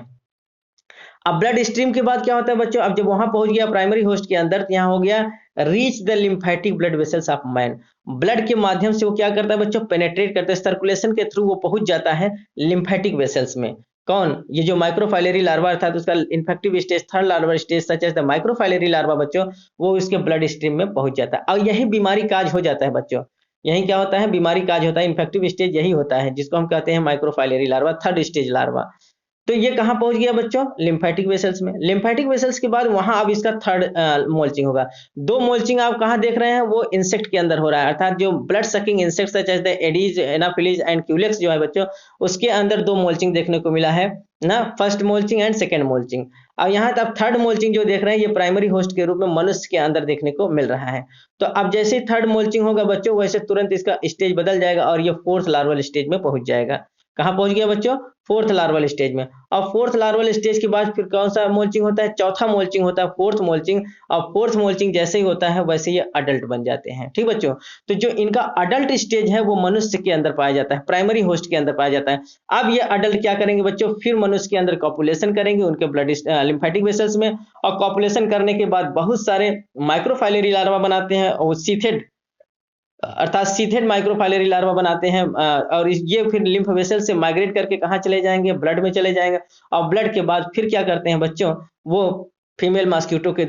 अब ब्लड स्ट्रीम के बाद क्या होता है बच्चों, अब जब वहां पहुंच गया प्राइमरी होस्ट के अंदर, तो यहाँ हो गया reach the lymphatic blood vessels of man. Blood के माध्यम से वो क्या करता है बच्चों, पेनेट्रेट करता है, सर्कुलेशन के थ्रू वो पहुंच जाता है लिम्फेटिक वेसल्स में। कौन, ये जो माइक्रोफाइलरी लार्वा अर्थात उसका infective stage third larva stage such as the microfilariae larva बच्चों, वो उसके ब्लड स्ट्रीम में पहुंच जाता है। और यही बीमारी काज हो जाता है बच्चों, यही क्या होता है, बीमारी काज होता है। इन्फेक्टिव स्टेज यही होता है जिसको हम कहते हैं माइक्रोफाइलरी लार्वा, थर्ड स्टेज लार्वा। तो ये कहाँ पहुंच गया बच्चों, लिम्फेटिक वेसल्स में। लिम्फेटिक वेसल्स के बाद वहां अब इसका थर्ड मोल्चिंग होगा। दो मोल्चिंग आप कहाँ देख रहे हैं, वो इंसेक्ट के अंदर हो रहा है, अर्थात जो blood sucking insect such as the Aedes, Anopheles and Culex जो है बच्चों, उसके अंदर दो मोल्चिंग देखने को मिला है ना, फर्स्ट मोल्चिंग एंड सेकेंड मोल्चिंग। अब यहाँ तक थर्ड मोल्चिंग जो देख रहे हैं ये प्राइमरी होस्ट के रूप में मनुष्य के अंदर देखने को मिल रहा है। तो अब जैसे ही थर्ड मोल्चिंग होगा बच्चों, वैसे तुरंत इसका स्टेज बदल जाएगा और ये फोर्थ लार्वल स्टेज में पहुंच जाएगा। कहाँ पहुंच गया बच्चों, फोर्थ लार्वल स्टेज में। और फोर्थ लार्वल स्टेज के बाद फिर कौन सा मोल्चिंग होता है, चौथा मोल्चिंग होता है, फोर्थ मोल्चिंग। और फोर्थ मोल्चिंग जैसे ही होता है वैसे ये अडल्ट बन जाते हैं। ठीक बच्चों, तो जो इनका अडल्ट स्टेज है वो मनुष्य के अंदर पाया जाता है, प्राइमरी होस्ट के अंदर पाया जाता है। अब ये अडल्ट क्या करेंगे बच्चों, फिर मनुष्य के अंदर कॉपुलेशन करेंगे उनके ब्लड लिम्फेटिक वेसल्स में, और कॉपुलेशन करने के बाद बहुत सारे माइक्रोफाइलरी लार्वा बनाते हैं, और सीथेड अर्थात सीथेड माइक्रोफाइलरी लार्वा बनाते हैं। और ये फिर लिम्फ वेसल से माइग्रेट करके कहाँ चले जाएंगे, ब्लड में चले जाएंगे, और ब्लड के बाद फिर क्या करते हैं बच्चों, वो फीमेल मॉस्किटो के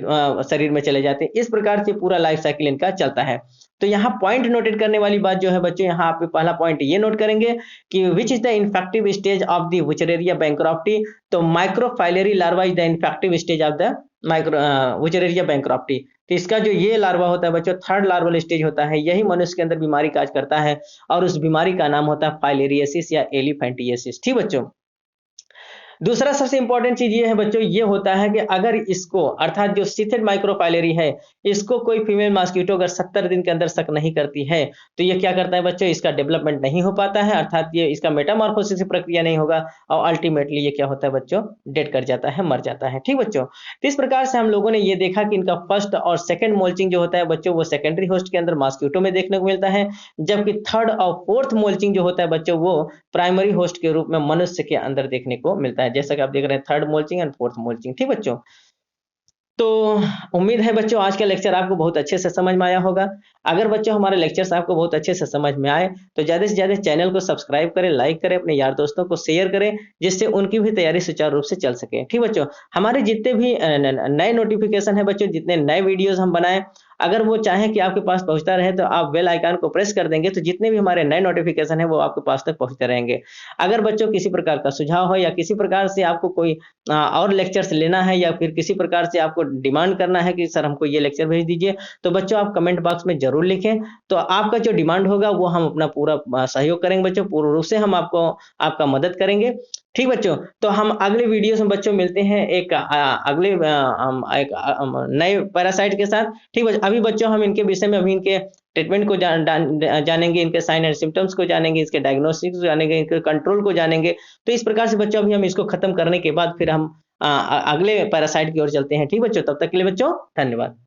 शरीर में चले जाते हैं। इस प्रकार से पूरा लाइफ साइकिल इनका चलता है। तो यहाँ पॉइंट नोटेट करने वाली बात जो है बच्चों, यहाँ आप पहला पॉइंट ये नोट करेंगे कि which is the infective stage of the Wuchereria bancrofti. तो microfilariae larva is the infective stage of the Wuchereria bancrofti. तो इसका जो ये लार्वा होता है बच्चों, थर्ड लार्वल स्टेज होता है, यही मनुष्य के अंदर बीमारी काज करता है, और उस बीमारी का नाम होता है फाइलेरियसिस या एलिफेंटियसिस। ठीक बच्चों, दूसरा सबसे इंपॉर्टेंट चीज ये है बच्चों, ये होता है कि अगर इसको अर्थात जो सीथेड माइक्रोफाइलरी है, इसको कोई फीमेल मॉस्किटो अगर 70 दिन के अंदर सक नहीं करती है, तो ये क्या करता है बच्चों, इसका डेवलपमेंट नहीं हो पाता है, अर्थात ये इसका मेटामॉर्फोसिस की प्रक्रिया नहीं होगा और अल्टीमेटली ये क्या होता है बच्चों, डेड कर जाता है, मर जाता है। ठीक बच्चों, तो इस प्रकार से हम लोगों ने ये देखा कि इनका फर्स्ट और सेकंड मोल्चिंग जो होता है बच्चों, वो सेकेंडरी होस्ट के अंदर मॉस्किटो में देखने को मिलता है, जबकि थर्ड और फोर्थ मोल्चिंग जो होता है बच्चों, वो प्राइमरी होस्ट के रूप में मनुष्य के अंदर देखने को मिलता है, जैसा कि आप देख रहे हैं थर्ड मोल्चिंग एंड फोर्थ मोल्चिंग। ठीक बच्चों, तो उम्मीद है बच्चों आज का लेक्चर आपको बहुत अच्छे से समझ में आया होगा। अगर बच्चों हमारे लेक्चर्स आपको बहुत अच्छे से समझ में आए तो ज़्यादा से ज़्यादा चैनल को सब्सक्राइब करें, लाइक करें, अपने यार दोस्तों को शेयर करें, जिससे उनकी भी तैयारी सुचारू रूप से चल सके। ठीक बच्चों, हमारे जितने भी नए नोटिफिकेशन है बच्चों, जितने नए वीडियोस हम बनाएं, अगर वो चाहें कि आपके पास पहुंचता रहे तो आप बेल आइकन को प्रेस कर देंगे, तो जितने भी हमारे नए नोटिफिकेशन है वो आपके पास तक पहुंचते रहेंगे। अगर बच्चों किसी प्रकार का सुझाव हो या किसी प्रकार से आपको कोई और लेक्चर्स लेना है या फिर किसी प्रकार से आपको डिमांड करना है कि सर हमको ये लेक्चर भेज दीजिए, तो बच्चों आप कमेंट बॉक्स में जरूर लिखें। तो आपका जो डिमांड होगा वो हम अपना पूरा सहयोग करेंगे बच्चों, पूर्ण रूप से हम आपको आपका मदद करेंगे। ठीक बच्चों, तो हम अगले वीडियो में बच्चों मिलते हैं एक अगले नए पैरासाइट के साथ। ठीक बच्चों, अभी बच्चों हम इनके विषय में अभी इनके ट्रीटमेंट को जानेंगे, इनके साइन एंड सिम्टम्स को जानेंगे, इसके डायग्नोस्टिक्स जानेंगे, इनके कंट्रोल को जानेंगे। तो इस प्रकार से बच्चों अभी हम इसको खत्म करने के बाद फिर हम अगले पैरासाइट की ओर चलते हैं। ठीक बच्चों, तब तक के लिए बच्चों धन्यवाद।